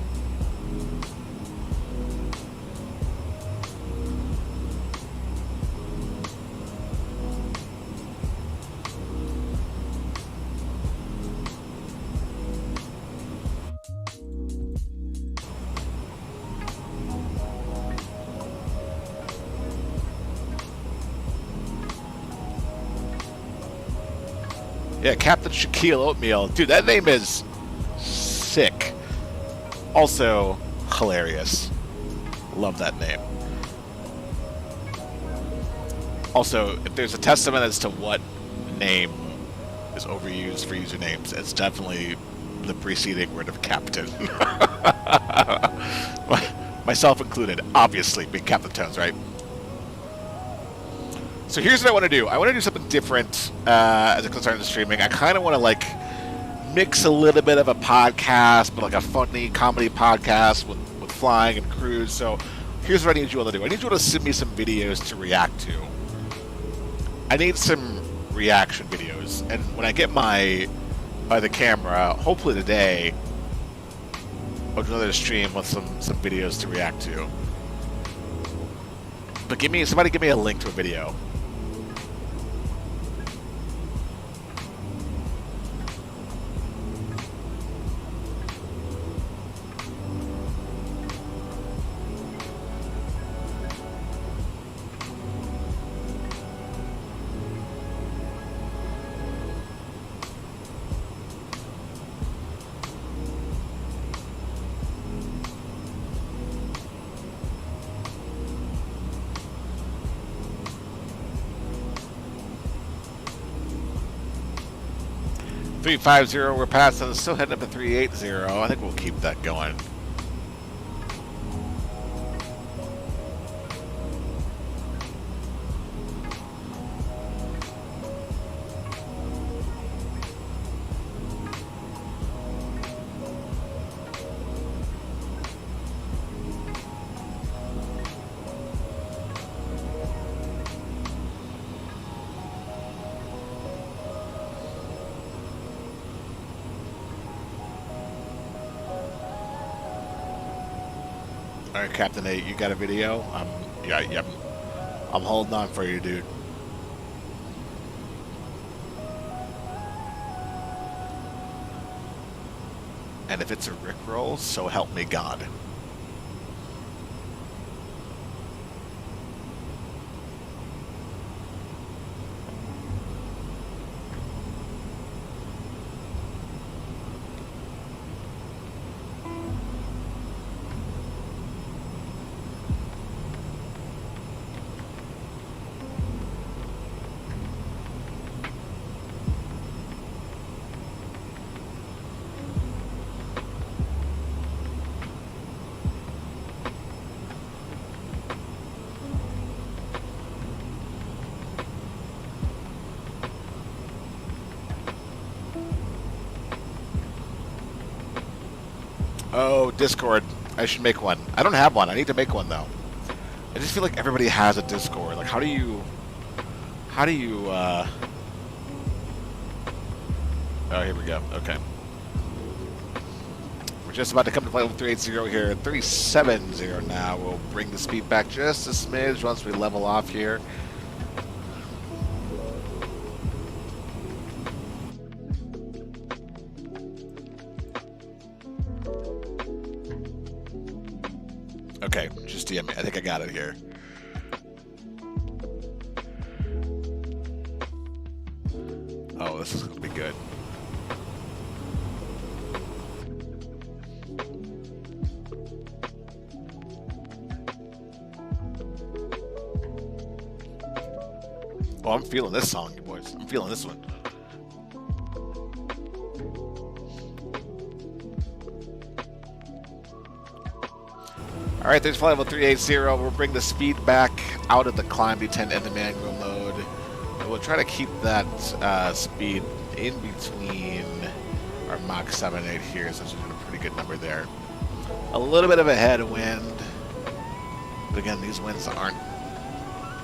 Yeah, Captain Shaquille Oatmeal. Dude, that name is sick. Also, hilarious. Love that name. Also, if there's a testament as to what name is overused for usernames, it's definitely the preceding word of captain. Myself included, obviously, being Captain Tones, right? So here's what I want to do. I want to do something different as it concerns the streaming. I kind of want to, like, mix a little bit of a podcast, but like a funny comedy podcast with flying and cruise. So here's what I need you all to do. I need you all to send me some videos to react to. I need some reaction videos. And when I get my the camera, hopefully today, I'll do another stream with some videos to react to. But somebody give me a link to a video. .350, we're passing, still heading up to 380. I think we'll keep that going. All right, Captain 8, you got a video? I'm holding on for you, dude. And if it's a Rickroll, so help me God. Oh, Discord. I should make one. I don't have one. I need to make one, though. I just feel like everybody has a Discord. Like, how do you... Oh, here we go. Okay. We're just about to come to flight level 380 here at 370 now. We'll bring the speed back just a smidge once we level off here. Okay, just DM me. I think I got it here. Oh, this is going to be good. Oh, I'm feeling this song, you boys. I'm feeling this one. All right, there's flight level 380. We'll bring the speed back out of the climb descent in the manual mode. And we'll try to keep that speed in between our Mach 7.8 here, since we're doing a pretty good number there. A little bit of a headwind, but again, these winds aren't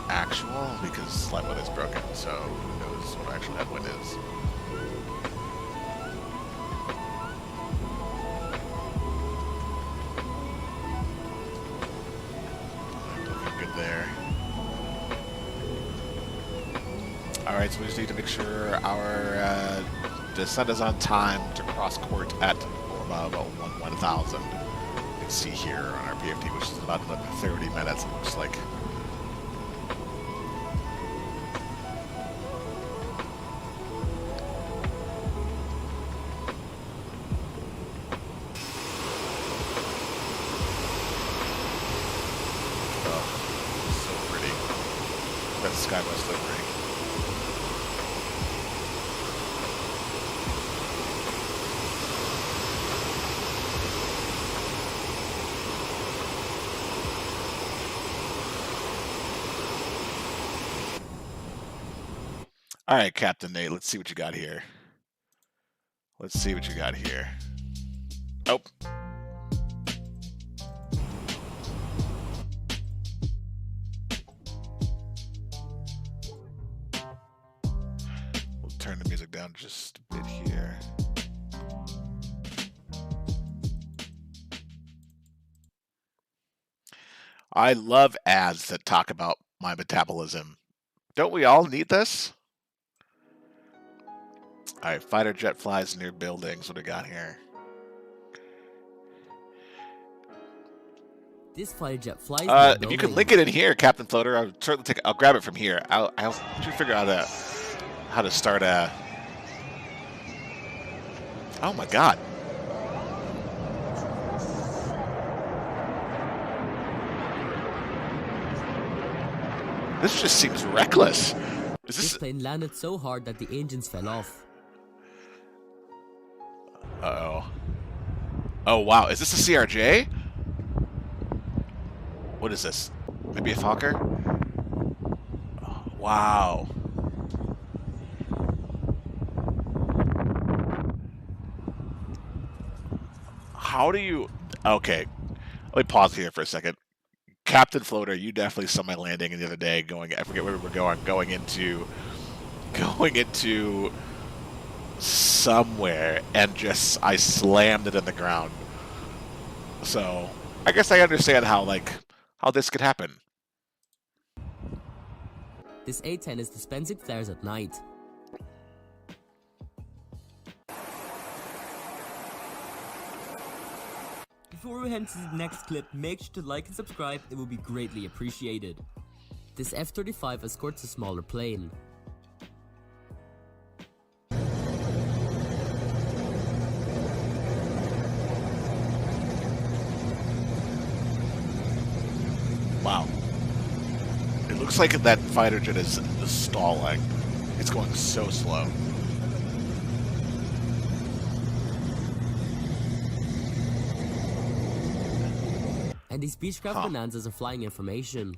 actual because flight mode is broken, so who knows what actual headwind is. Alright, so we just need to make sure our descent is on time to cross court at about 1,000. You can see here on our PFT, which is about another 30 minutes, it looks like. that's SkyWest livery. All right, Captain Nate, let's see what you got here. Let's see what you got here. Oh. We'll turn the music down just a bit here. I love ads that talk about my metabolism. Don't we all need this? All right, fighter jet flies near buildings. What do we got here? This fighter jet flies near if you could link it in here, Captain Floater, I'll certainly take. I'll grab it from here. I'll try to figure out how to start a. Oh my God! This just seems reckless. This plane landed so hard that the engines fell off. Uh-oh. Oh, wow. Is this a CRJ? What is this? Maybe a Fokker? Oh, wow. How do you... Okay. Let me pause here for a second. Captain Floater, you definitely saw my landing the other day going... I forget where we were going. Going into somewhere, and just I slammed it in the ground. So I guess I understand how this could happen. This A-10 is dispensing flares at night. Before we head to the next clip, make sure to like and subscribe, it will be greatly appreciated. This F-35 escorts a smaller plane. Wow. It looks like that fighter jet is stalling. It's going so slow. And these Beechcraft Bonanzas are flying information.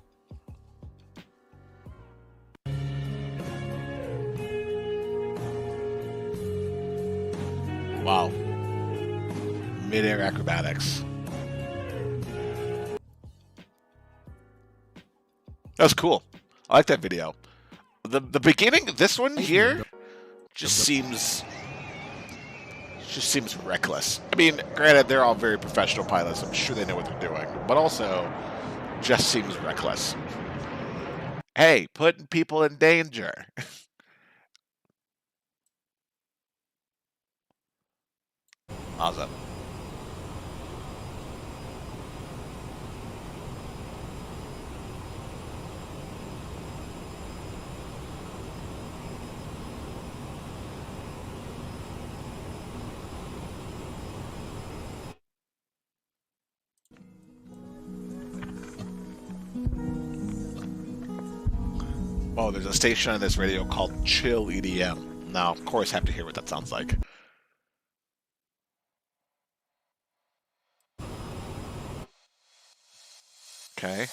Wow. Mid-air acrobatics. That was cool. I like that video. The beginning, this one here, just seems reckless. I mean, granted, they're all very professional pilots. I'm sure they know what they're doing, but also just seems reckless. Hey, putting people in danger. Awesome. Oh, there's a station on this radio called Chill EDM. Now, of course, I have to hear what that sounds like. Okay.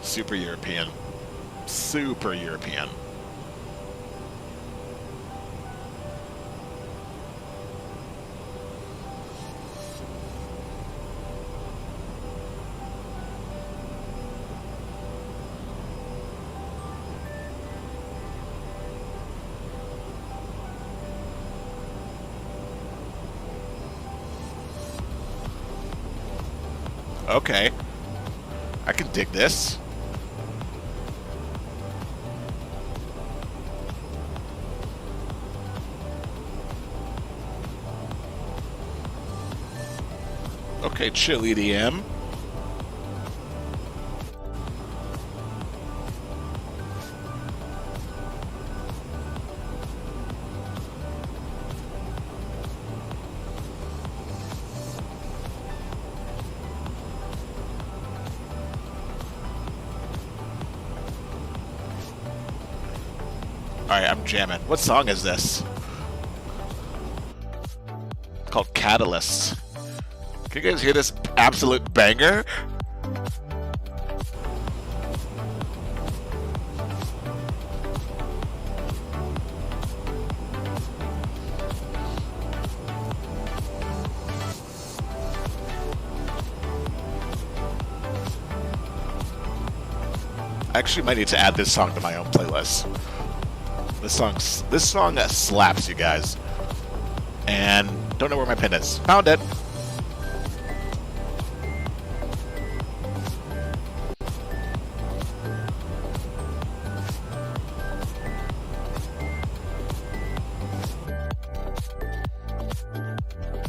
Super European. Super European. Okay. I can dig this. Okay, chill EDM. Alright, I'm jamming. What song is this? It's called Catalyst. Can you guys hear this absolute banger? I actually might need to add this song to my own playlist. This song slaps, you guys. And don't know where my pin is. Found it.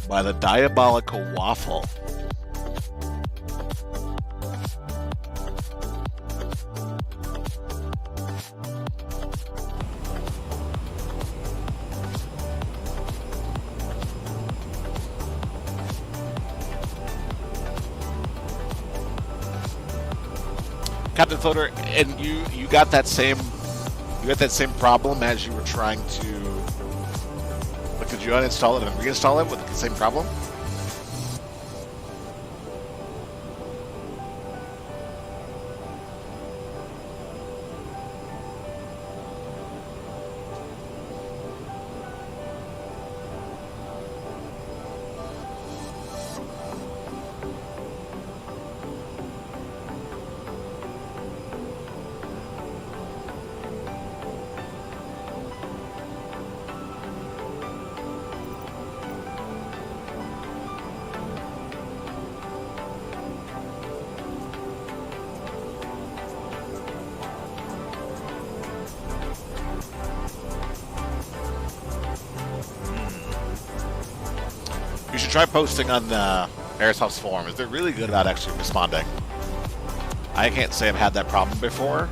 By the Diabolical Waffle. Captain Floater, and you got that same problem as you were trying to, like, did you uninstall it and reinstall it with the same problem? You should try posting on the Airsoft's forums. They're really good about actually responding. I can't say I've had that problem before,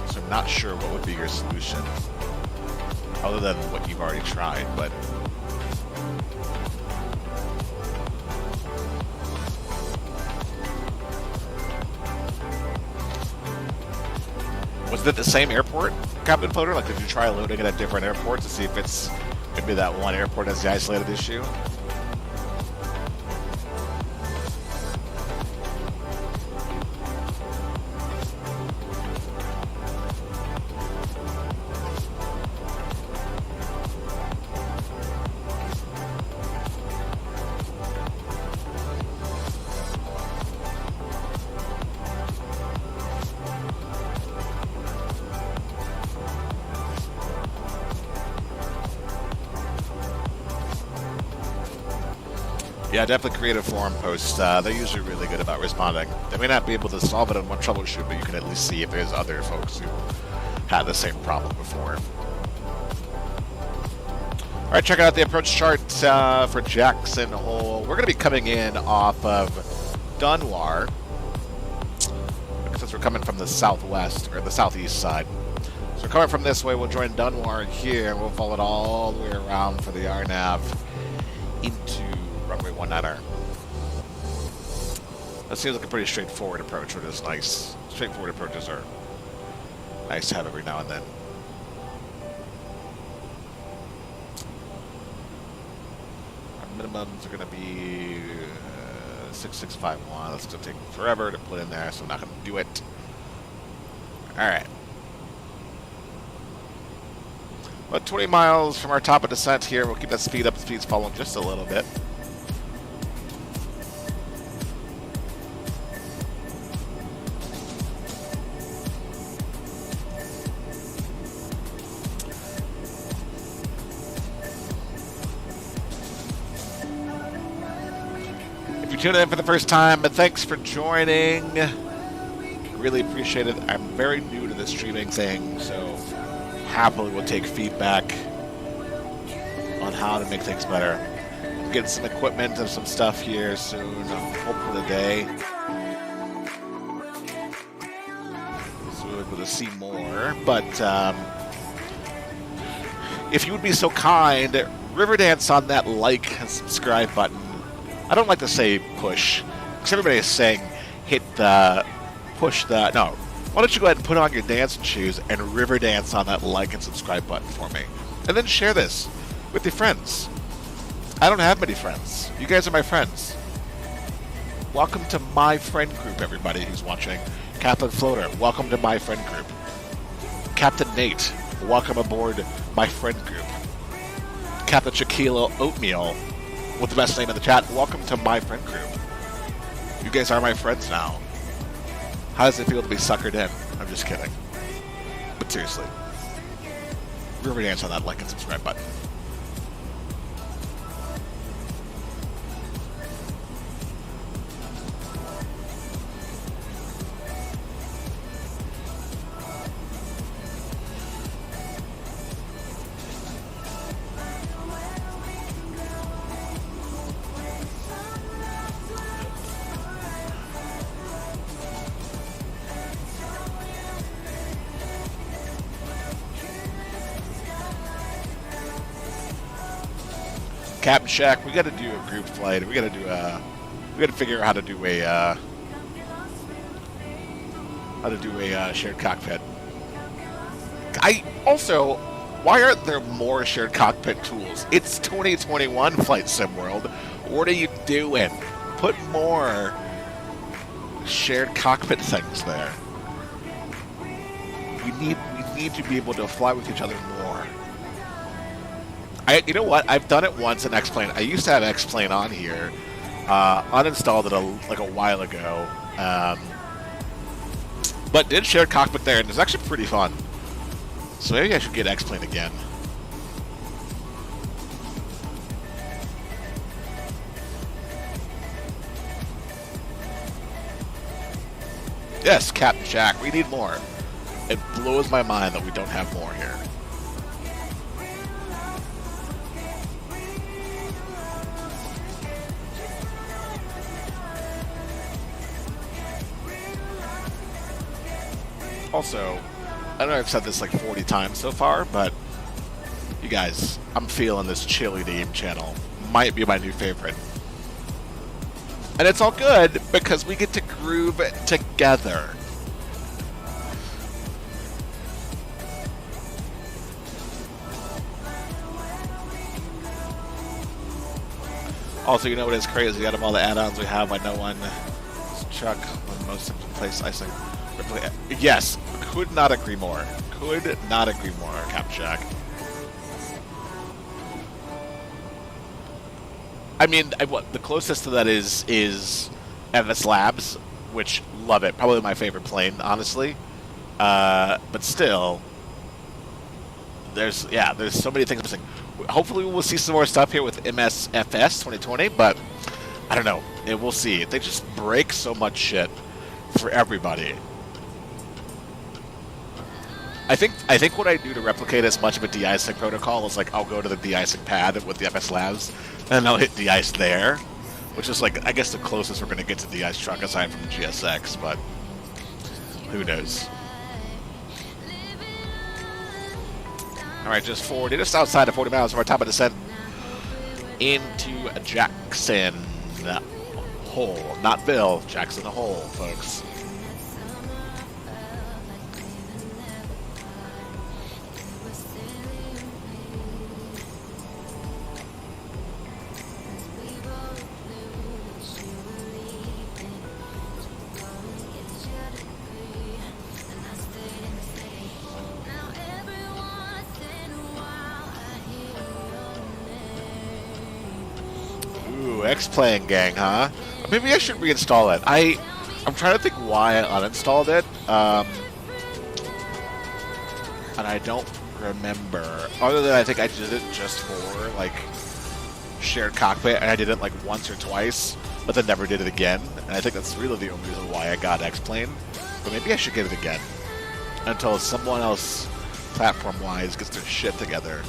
so I'm not sure what would be your solution, other than what you've already tried, but... Was it the same airport, Captain Floater? Like, did you try loading it at different airports to see if it's maybe that one airport has the isolated issue? Yeah, definitely create a forum post. They're usually really good about responding. They may not be able to solve it in one troubleshoot, but you can at least see if there's other folks who had the same problem before. Alright, checking out the approach chart for Jackson Hole. We're going to be coming in off of Dunwar, since we're coming from the southwest, or the southeast side. So we're coming from this way, we'll join Dunwar here, and we'll follow it all the way around for the RNAV into runway 19er. That seems like a pretty straightforward approach, which is nice. Straightforward approaches are nice to have every now and then. Our minimums are going to be 6651. That's going to take forever to put in there, so I'm not going to do it. Alright. About 20 miles from our top of descent here. We'll keep that speed up. The speed's falling just a little bit. If you tuned in for the first time, but thanks for joining. Really appreciate it. I'm very new to this streaming thing, so happily will take feedback on how to make things better. I'm getting some equipment and some stuff here soon, hopefully today. So we're able to see more, but if you would be so kind, Riverdance on that like and subscribe button. I don't like to say push, because everybody is saying hit the, push the, no, why don't you go ahead and put on your dancing shoes and river dance on that like and subscribe button for me. And then share this with your friends. I don't have many friends. You guys are my friends. Welcome to my friend group, everybody who's watching. Captain Floater, welcome to my friend group. Captain Nate, welcome aboard my friend group. Captain Shaquille Oatmeal, with the best name in the chat, welcome to my friend group. You guys are my friends now. How does it feel to be suckered in? I'm just kidding. But seriously, river dance on that like and subscribe button. Captain Shack, we got to do a group flight. We got to figure out how to do a shared cockpit. Why aren't there more shared cockpit tools? It's 2021 Flight Sim World. What are you doing? Put more shared cockpit things there. We need to be able to fly with each other more. You know what? I've done it once in X-Plane. I used to have X-Plane on here. Uninstalled it a while ago. But did share cockpit there, and it's actually pretty fun. So maybe I should get X-Plane again. Yes, Captain Jack, we need more. It blows my mind that we don't have more here. Also, I know I've said this like 40 times so far, but you guys, I'm feeling this Chili Team channel. Might be my new favorite. And it's all good because we get to groove together. Also, you know what is crazy? Out of all the add-ons we have, I know one Chuck on most of the place icing. Yes, could not agree more. Could not agree more, Captain Jack. I mean, the closest to that is MS Labs, which love it. Probably my favorite plane, honestly. But still, there's so many things missing. Hopefully, we'll see some more stuff here with MSFS2020, but I don't know. We'll see. They just break so much shit for everybody. I think what I do to replicate as much of a de-icing protocol is like I'll go to the de-icing pad with the MS Labs, and I'll hit de-ice there, which is like I guess the closest we're going to get to de-ice truck aside from the GSX, but who knows? All right, just outside of 40 miles from our top of descent into Jackson Hole, not Bill, Jackson Hole, folks. X-Plane gang, huh? Maybe I should reinstall it. I'm trying to think why I uninstalled it. And I don't remember. Other than I think I did it just for like shared cockpit, and I did it like once or twice, but then never did it again. And I think that's really the only reason why I got X-Plane. But maybe I should get it again until someone else, platform-wise, gets their shit together.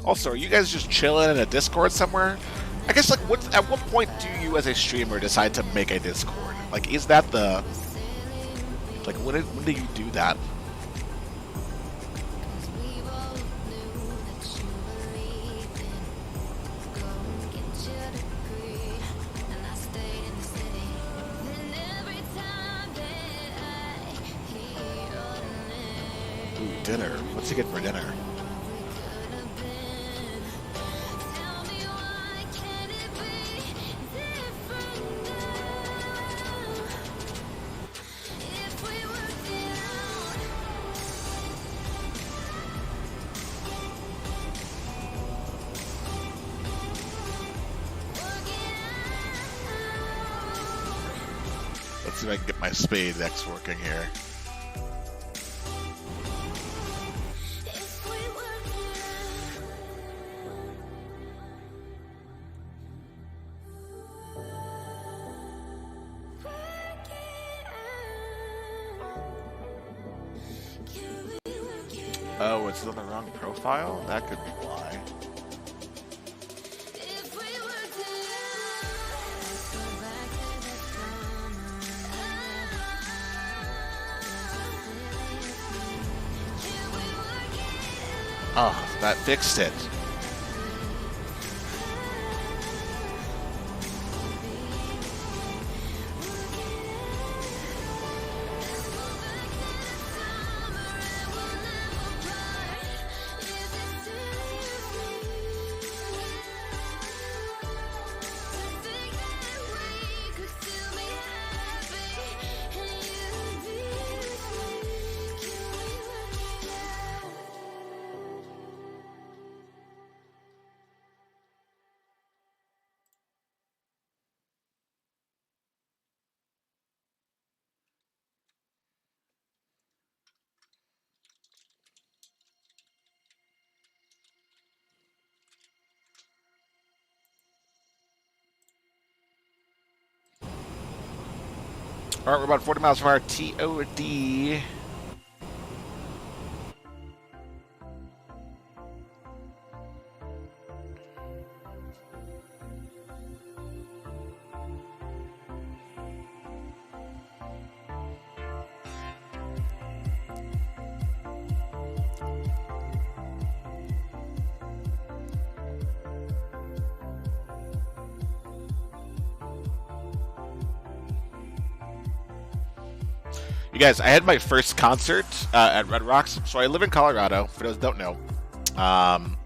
Also, are you guys just chilling in a Discord somewhere? I guess, like, at what point do you, as a streamer, decide to make a Discord? Like, is that the... Like, when do you do that? Ooh, dinner. What's he get for dinner? Let's see if I can get my Spade X working here. Oh, it's on the wrong profile? That could be why. Oh, that fixed it. Alright, we're about 40 miles from our TOD. You guys, I had my first concert at Red Rocks. So I live in Colorado, for those who don't know. And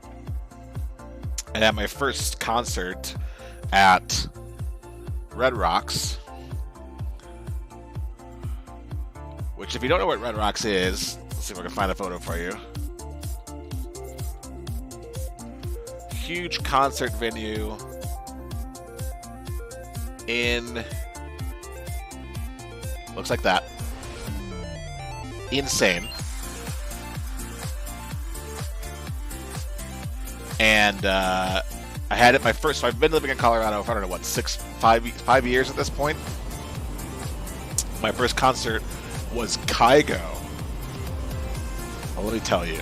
I had my first concert at Red Rocks. Which, if you don't know what Red Rocks is, let's see if I can find a photo for you. Huge concert venue in... looks like that. Insane. And I had it my first, so I've been living in Colorado for, I don't know what, 5 years at this point. My first concert was Kygo. Well, let me tell you.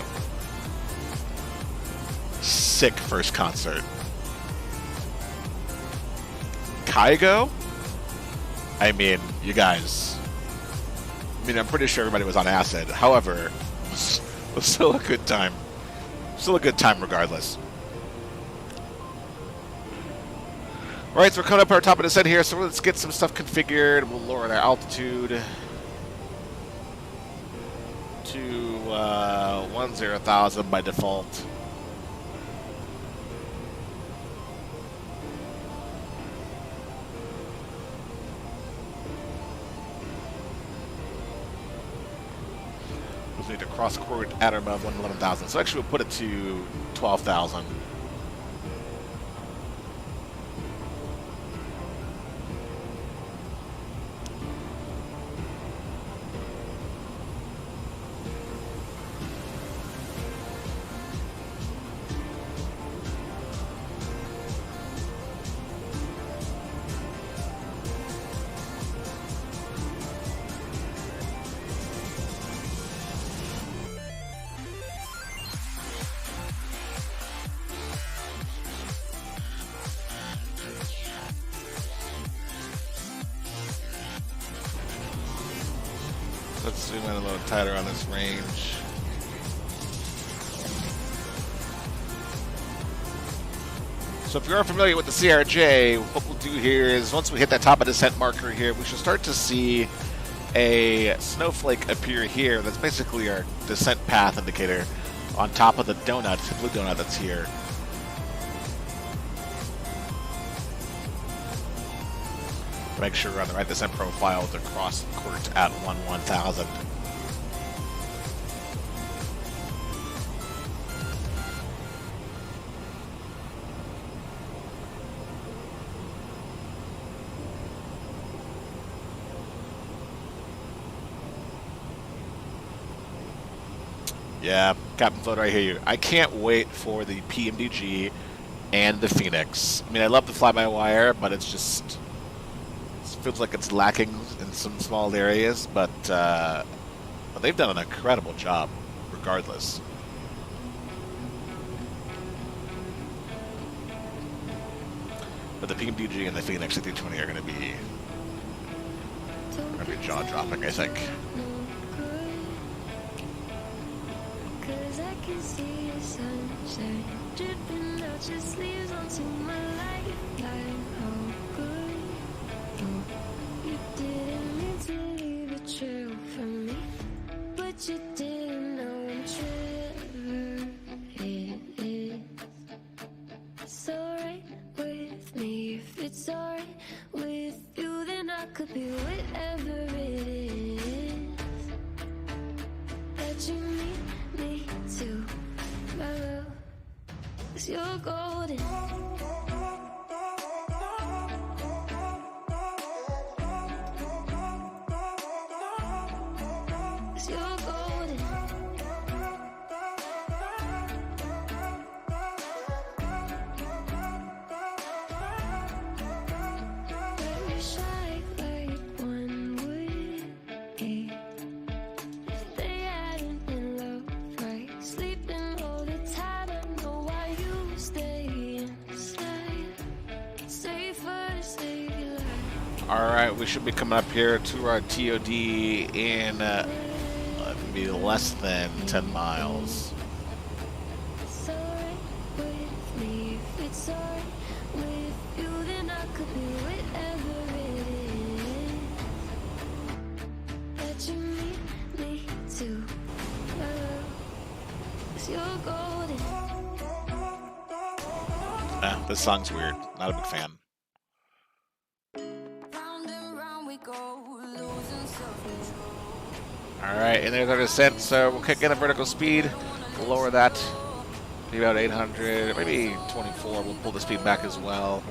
Sick first concert. Kygo? I mean, you guys... I mean, I'm pretty sure everybody was on acid. However, it was still a good time. Still a good time regardless. Alright, so we're coming up our top of the set here, so let's get some stuff configured. We'll lower our altitude to 10,000 by default. Need to cross court at or above 11,000. So actually we'll put it to 12,000. let's zoom in a little tighter on this range. So if you're unfamiliar with the CRJ, what we'll do here is once we hit that top of descent marker here, we should start to see a snowflake appear here. That's basically our descent path indicator on top of the donut, the blue donut that's here. Make sure we're on the right descent profile to cross the court at 1/1000. Yeah, Captain Float, I hear you. I can't wait for the PMDG and the Phoenix. I mean, I love the fly-by-wire, but it's just... it feels like it's lacking in some small areas, but they've done an incredible job, regardless. But the PMDG and the Phoenix 5020 are going to be jaw-dropping, I think. I can see the sunshine dripping out your sleeves onto my lifeline. Oh, good. Oh, you didn't mean to leave a trail for me, but you didn't know I'm Trevor. It is. It's alright with me. If it's alright with you, then I could be whatever it is that you need me to. My love is you're golden. Is you're golden. Let me shine like one would be if they hadn't been love right. Sleeping all the time, I know why you stay inside. Safer to save your life. Alright, we should be coming up here to our TOD in maybe less than 10 miles. It's alright with me. If it's alright with you, then I could be whatever it is that you need me to. My love is you're golden. This song's weird. Not a big fan. Alright, and there's our descent, so we'll kick in a vertical speed. We'll lower that to about 800, maybe 24. We'll pull the speed back as well.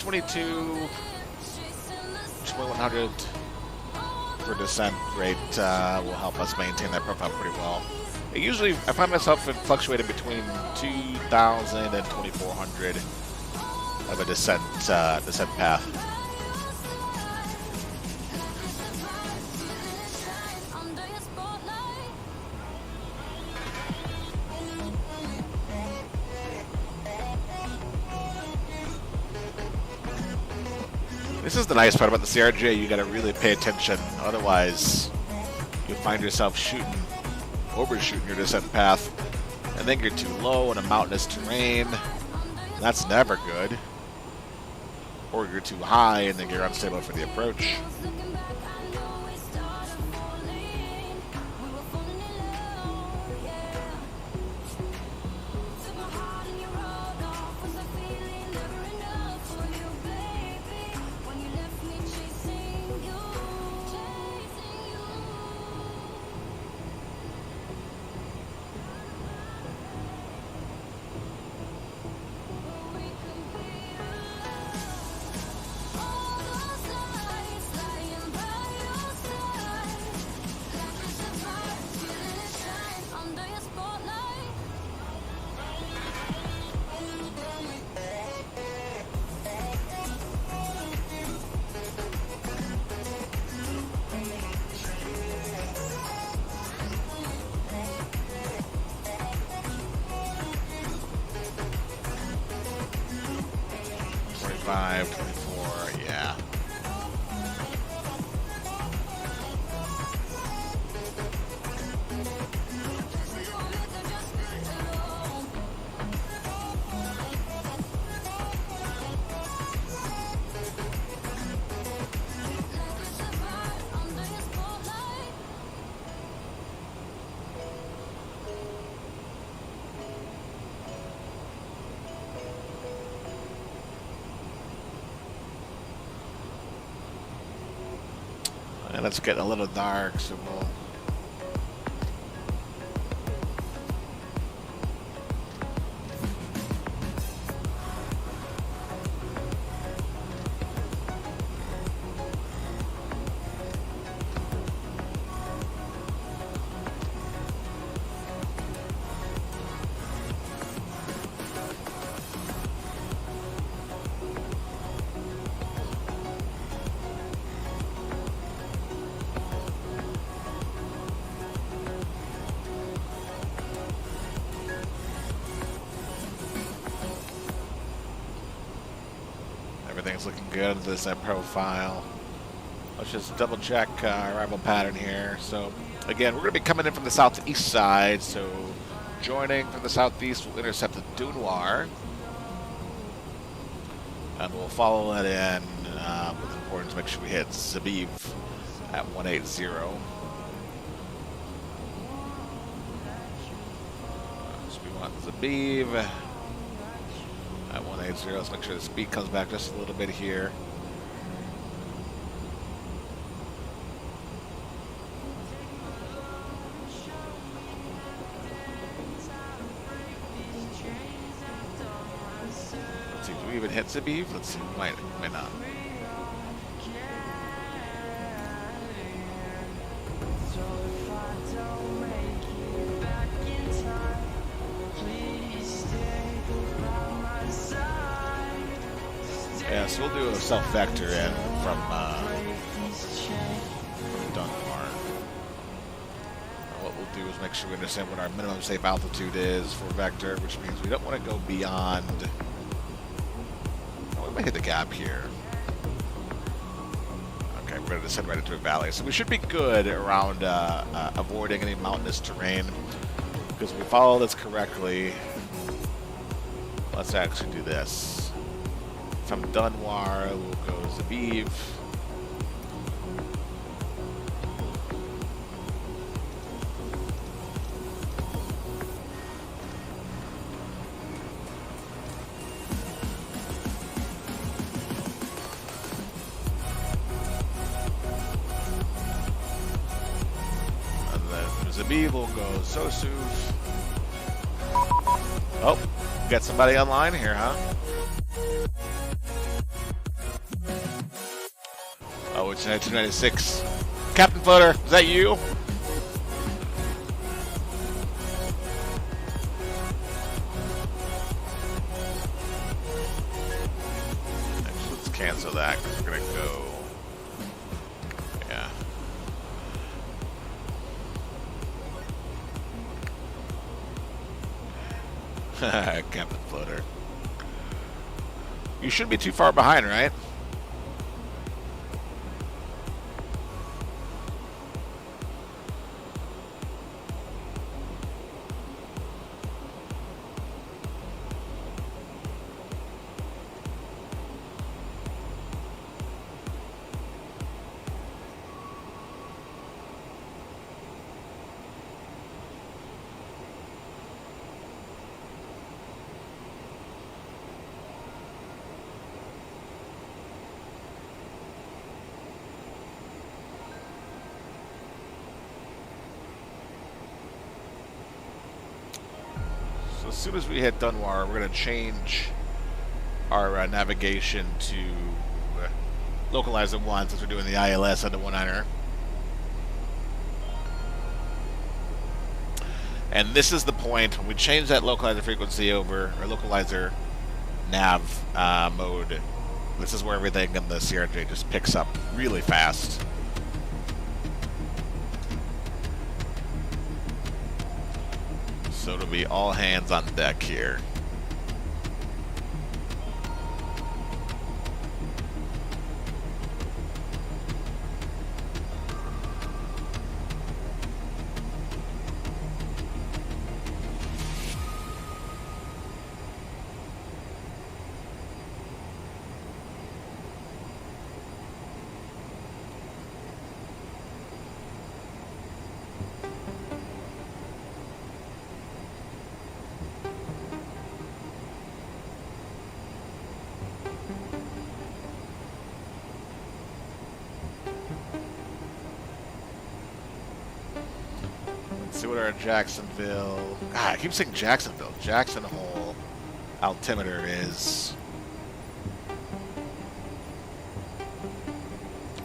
22, 2100 for descent rate will help us maintain that profile pretty well. Usually, I find myself fluctuating between 2,000 and 2,400 of a descent path. This is the nice part about the CRJ. You got to really pay attention, otherwise you'll find yourself overshooting your descent path, and then you're too low in a mountainous terrain. That's never good. Or you're too high and then you're unstable for the approach. And it's getting a little dark, so we'll... Everything's looking good into this profile. Let's just double check arrival pattern here. So again, we're going to be coming in from the southeast side. So joining from the southeast, we'll intercept the Dunoir. And we'll follow that in with importance. Make sure we hit Zabiv at 180. So we want Zabiv at 180. Let's make sure the speed comes back just a little bit here. Let's see, do we even hit Zabiv? Let's see, might not. Yeah, so we'll do a self-vector in from Dunbar. What we'll do is make sure we understand what our minimum safe altitude is for vector, which means we don't want to go beyond... Oh, we might hit the gap here. Okay, we're going to descend right into a valley. So we should be good around avoiding any mountainous terrain, because if we follow this correctly, let's actually do this. From Dunwar, we'll go Zabiv. And then from Zabiv, we'll go Zosuv. Oh, got somebody online here, huh? Oh, it's 1996. Captain Floater, is that you? Actually, let's cancel that because we're going to go. Yeah. Captain Floater. You shouldn't be too far behind, right? As soon as we hit Dunwar, we're going to change our navigation to localizer 1 since we're doing the ILS on the 19er. And this is the point when we change that localizer frequency over, or localizer nav mode. This is where everything in the CRJ just picks up really fast. So it'll be all hands on deck here. see what our Jacksonville... God, I keep saying Jacksonville. Jackson Hole altimeter is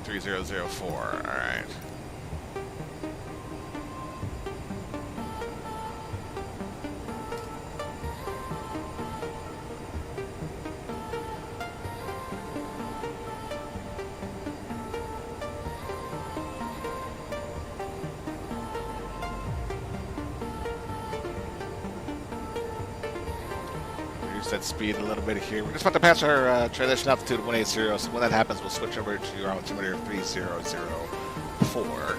3004. All right. That speed a little bit here. We're just about to pass our transition altitude of 180, so when that happens, we'll switch over to your altimeter of 3004.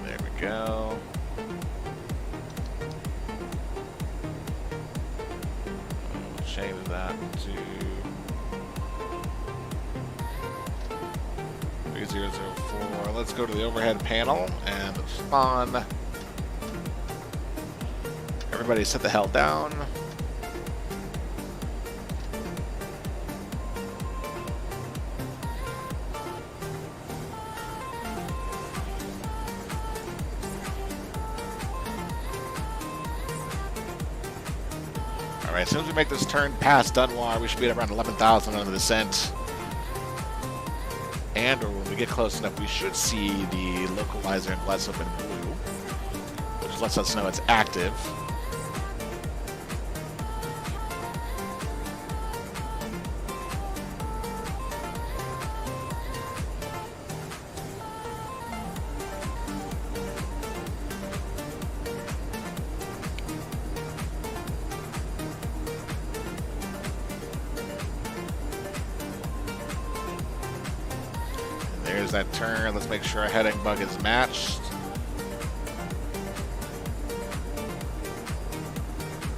There we go. We'll change that to 3004. Let's go to the overhead panel and spawn. Everybody sit the hell down. Alright, as soon as we make this turn past Dunwar, we should be at around 11,000 on the descent. And or when we get close enough, we should see the localizer and glide slope in blue, which lets us know it's active. There's that turn. Let's make sure our heading bug is matched.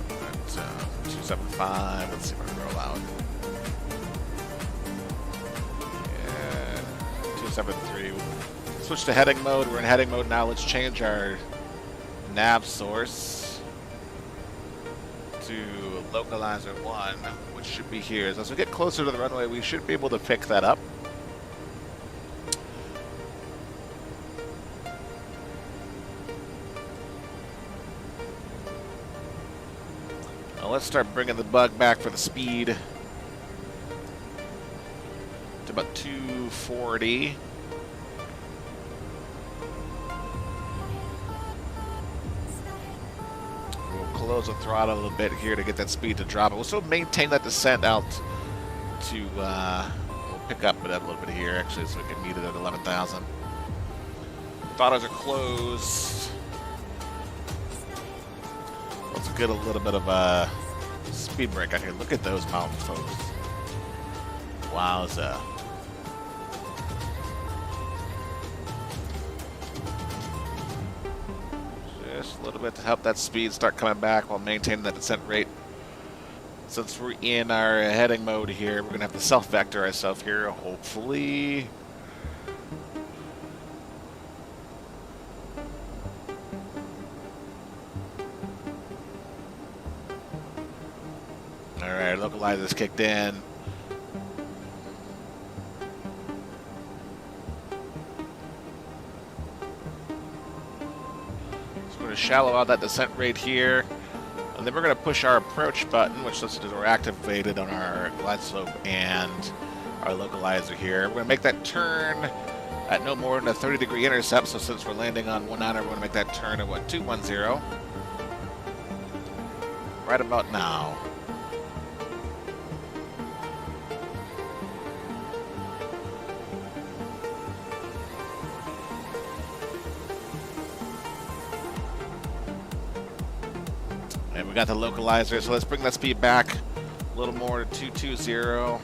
That's 275. Let's see if I can roll out. Yeah, 273. Switch to heading mode. We're in heading mode now. Let's change our nav source to localizer 1, which should be here. So as we get closer to the runway, we should be able to pick that up. Let's start bringing the bug back for the speed to about 240. We'll close the throttle a little bit here to get that speed to drop. We'll still maintain that descent out to, we'll pick up it up a little bit here actually so we can meet it at 11,000. Throttles are closed. Let's get a little bit of a speed break out here. Look at those mountains, folks. Wowza. Just a little bit to help that speed start coming back while maintaining that descent rate. Since we're in our heading mode here, we're going to have to self-vector ourselves here, hopefully. Alright, localizer's kicked in. So we're going to shallow out that descent rate here. And then we're going to push our approach button, which lets us know we're activated on our glide slope and our localizer here. We're going to make that turn at no more than a 30-degree intercept. So since we're landing on 19, we're going to make that turn at what, 210. Right about now. And we got the localizer, so let's bring that speed back a little more to 220.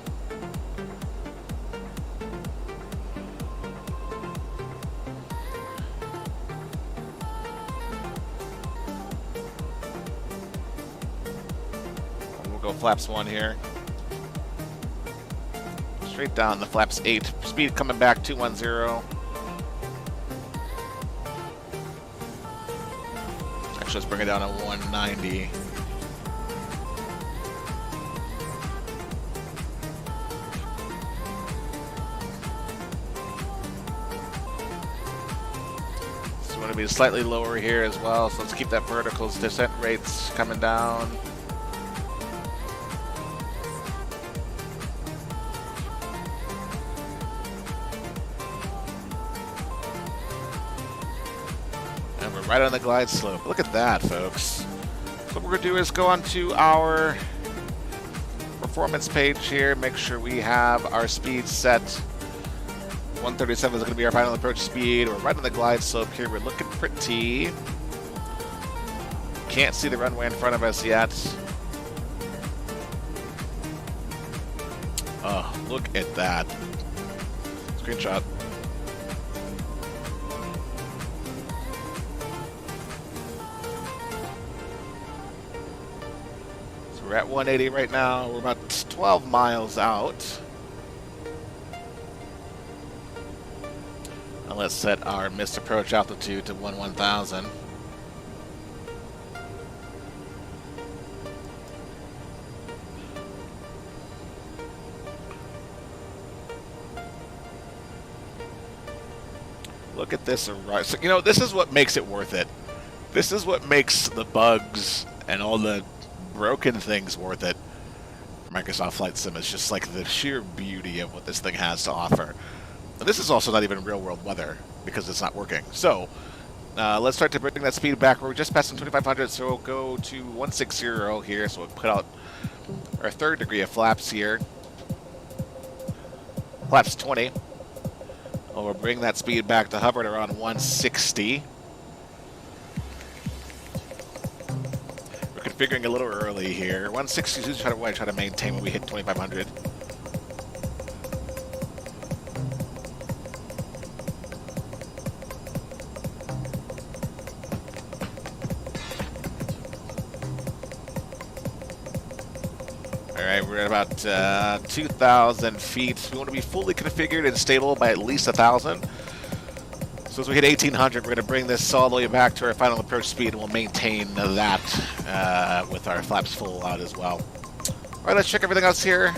And we'll go flaps 1 here. Straight down the flaps 8. Speed coming back 210. Let's bring it down to 190. want to be slightly lower here as well, so let's keep that vertical descent rates coming down. And we're right on the glide slope. Look at that, folks. So what we're going to do is go onto our performance page here, make sure we have our speed set. 137 is going to be our final approach speed. We're right on the glide slope here. We're looking pretty. Can't see the runway in front of us yet. Oh, look at that. Screenshot. So we're at 180 right now. We're about 12 miles out. And let's set our missed approach altitude to 1000. Look at this. So, you know, this is what makes it worth it. This is what makes the bugs and all the broken things worth it. Microsoft Flight Sim is just like the sheer beauty of what this thing has to offer. And this is also not even real-world weather because it's not working. So let's start to bring that speed back. We're just passing 2500, so we'll go to 160 here. So we'll put out our third degree of flaps here. Flaps 20. We'll bring that speed back to hover at around 160. We're configuring a little early here. 160 is what I try to maintain when we hit 2500. Alright, we're at about 2,000 feet. We want to be fully configured and stable by at least 1,000. So as we hit 1,800, we're going to bring this all the way back to our final approach speed, and we'll maintain that with our flaps full out as well. Alright, let's check everything else here.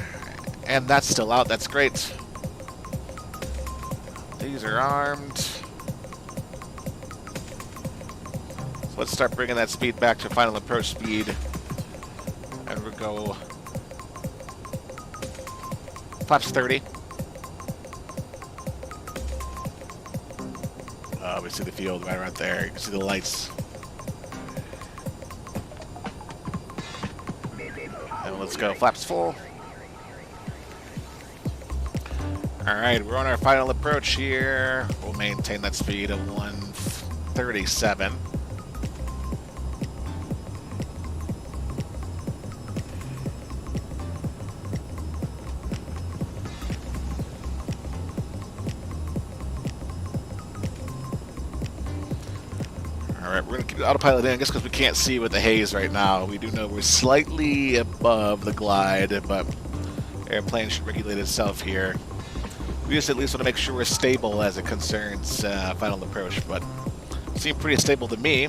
And that's still out. That's great. These are armed. So let's start bringing that speed back to final approach speed. And we'll go flaps 30. We see the field right around there. You can see the lights. And let's go flaps full. Alright, we're on our final approach here. We'll maintain that speed of 137. Alright, we're going to keep the autopilot in just because we can't see with the haze right now. We do know we're slightly above the glide, but airplane should regulate itself here. We just at least want to make sure we're stable as it concerns final approach, but seem pretty stable to me.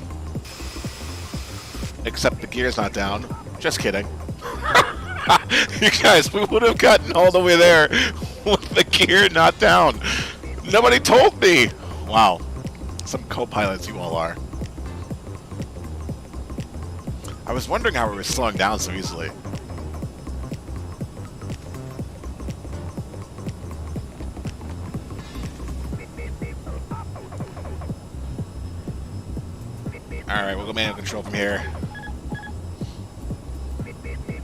Except the gear's not down. Just kidding. You guys, we would have gotten all the way there with the gear not down. Nobody told me. Wow. Some co-pilots you all are. I was wondering how we were slowing down so easily. Alright, we'll go manual control from here.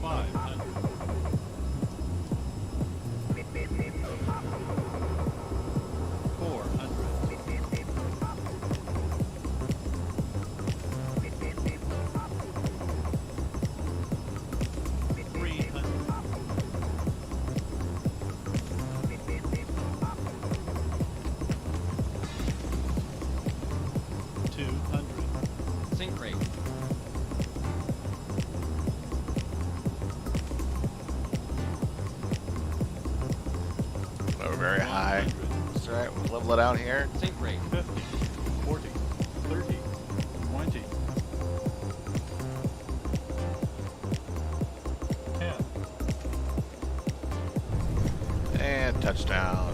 500. 400. 300. 200. Sync rate. We're very high. That's alright, we'll level it out here. Sync rate. 50, 40, 30, 20. 10. And touchdown.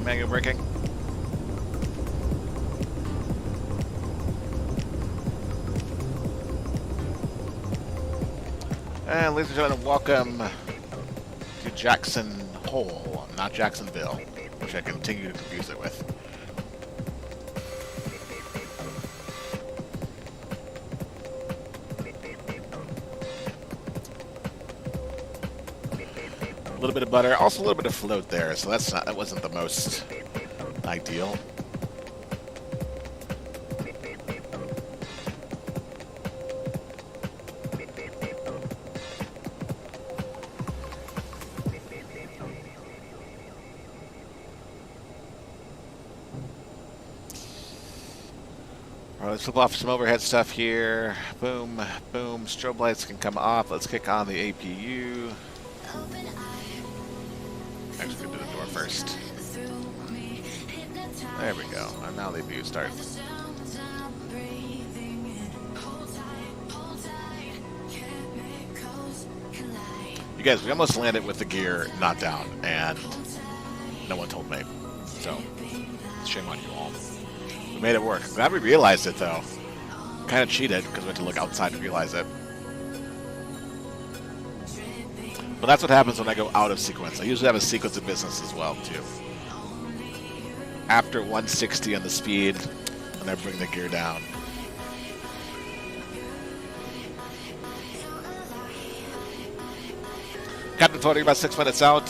Manual braking. And ladies and gentlemen, welcome to Jackson Hole, not Jacksonville, which I continue to confuse it with. A little bit of butter, also a little bit of float there, so that wasn't the most ideal. Alright, let's flip off some overhead stuff here. Boom, boom. Strobe lights can come off. Let's kick on the APU. Actually, do the door first. There we go. And now the APU starts. You guys, we almost landed with the gear not down, and no one told me. So, shame on you all. We made it work. Glad we realized it, though. Kind of cheated, because we had to look outside to realize it. But that's what happens when I go out of sequence. I usually have a sequence of business as well, too. After 160 on the speed, and I bring the gear down. Captain floating about 6 minutes out.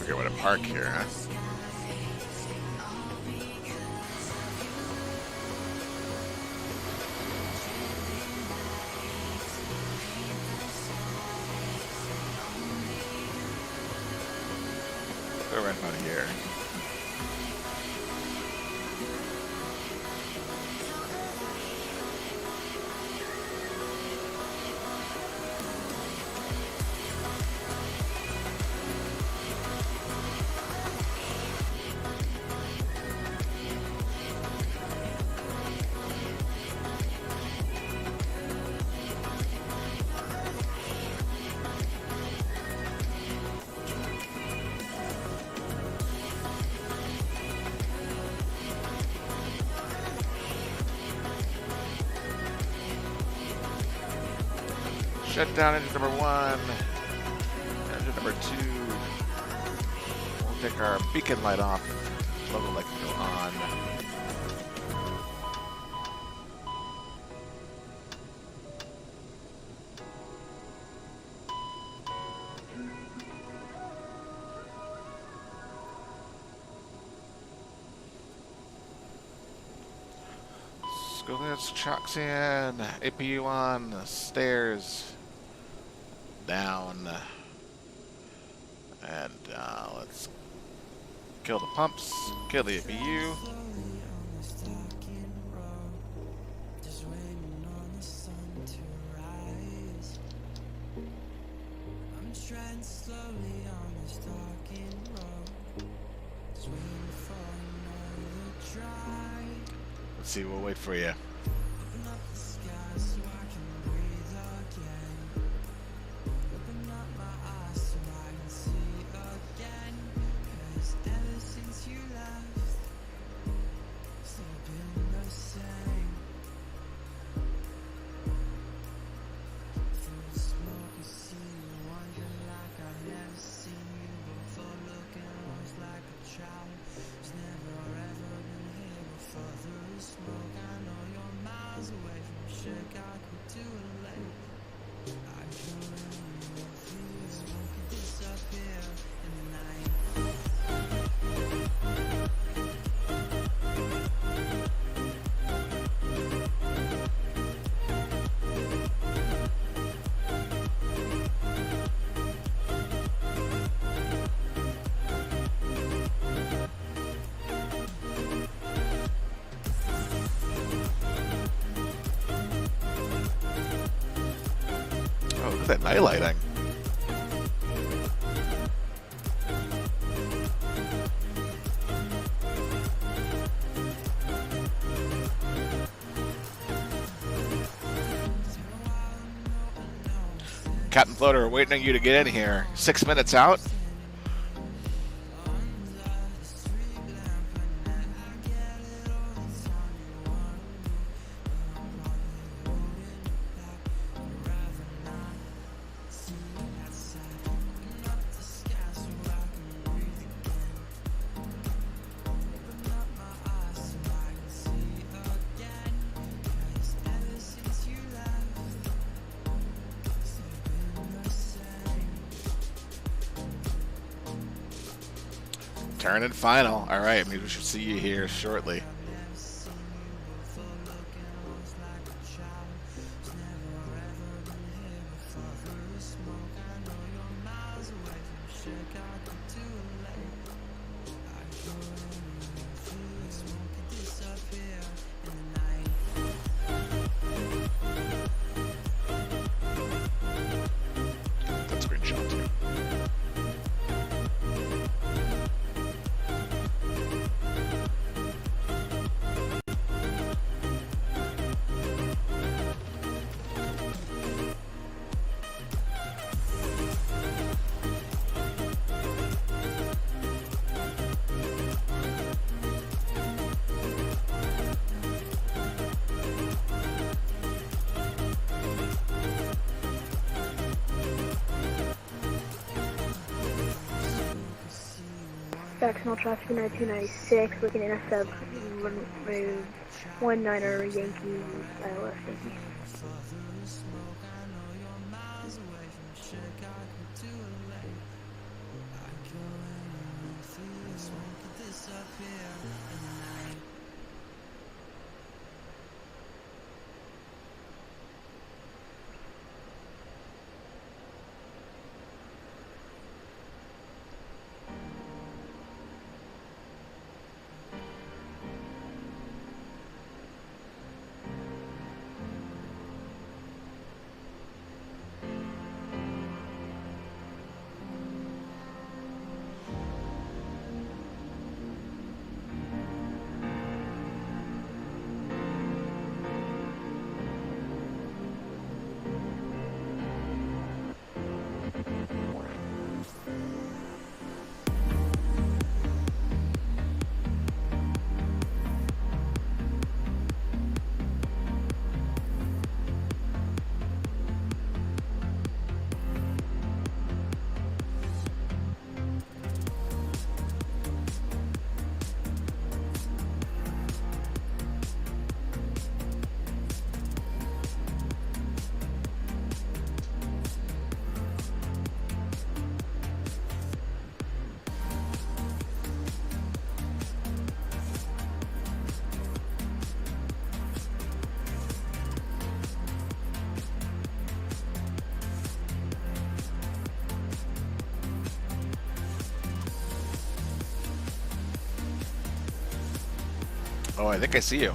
Figure out where to park here, huh? Go right about here. Shut down engine number 1. Engine number 2. We'll take our beacon light off. Logo light can go on. Let's chocks in. APU on. Stairs. Down. And let's kill the pumps. Kill the APU. Let's see, we'll wait for you. Smoke, I know you're miles away from Chicago. Oh, look at that night lighting. Captain Floater, waiting on you to get in here. 6 minutes out. Turn and final. All right, maybe we should see you here shortly. That screenshot too. Jacksonville traffic 9296, looking at SF road 19er Yankee ILS. Yankee. Oh, I think I see you.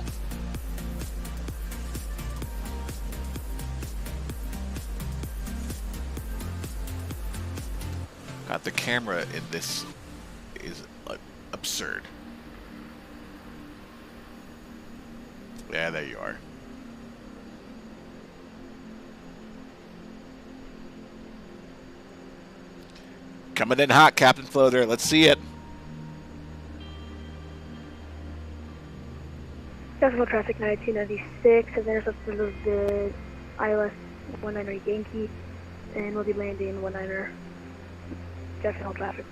God, the camera in this is absurd. Yeah, there you are. Coming in hot, Captain Floater. Let's see it. Jacksonville traffic 9296, and there's a little bit ILS 19er Yankee, and we'll be landing 19er Jacksonville traffic.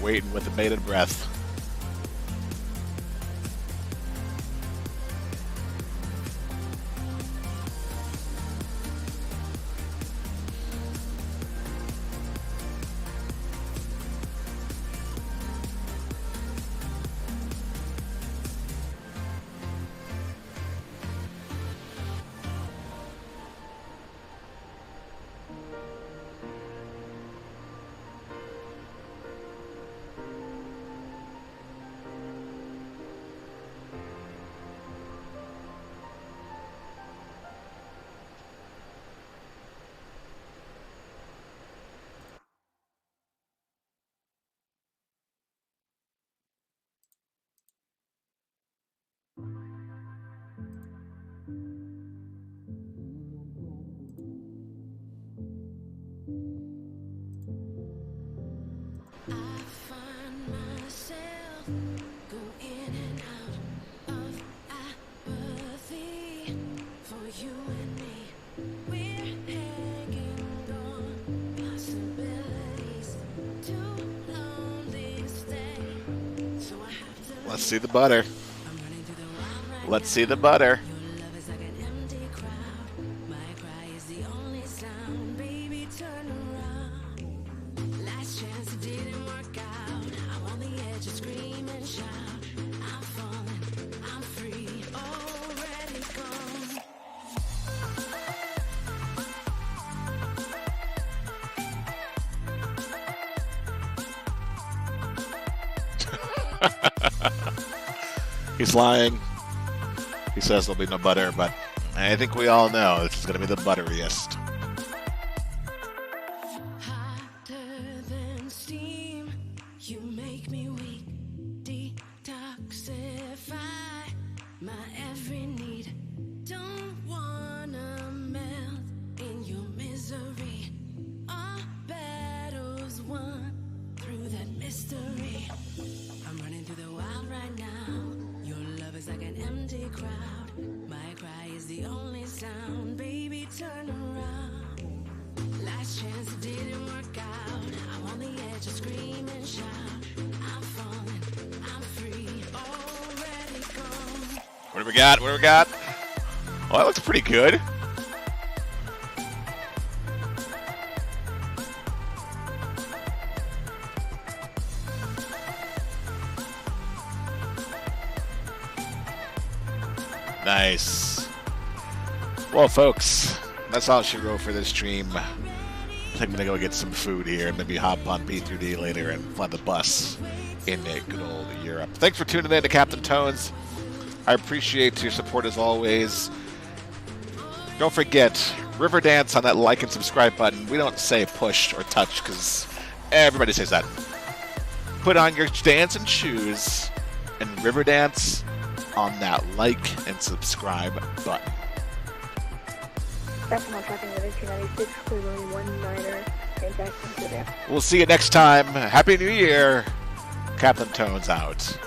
waiting with the bated breath. Let's see the butter. Let's see the butter. He's lying. He says there'll be no butter, but I think we all know this is going to be the butteriest. Hotter than steam, you make me weak, detoxify my every need. Don't wanna melt in your misery. All battles won through that mystery. I'm running through the wild right now. Your love is like an empty crowd. My cry is the only sound. Baby, turn around. Last chance, it didn't work out. I'm on the edge of scream and shout. I'm falling, I'm free, already gone. What do we got? What do we got? Well, that looks pretty good. Nice. Well, folks, that's all she wrote for this stream. I think I'm gonna go get some food here and maybe hop on B3D later and fly the bus in good old Europe. Thanks for tuning in to Captain Tones. I appreciate your support as always. Don't forget, Riverdance on that like and subscribe button. We don't say push or touch because everybody says that. Put on your dancing shoes and Riverdance on that like and subscribe button. That's my tracking with 296, clearly 19er, and Jackson. We'll see you next time. Happy New Year. Captain Tones out.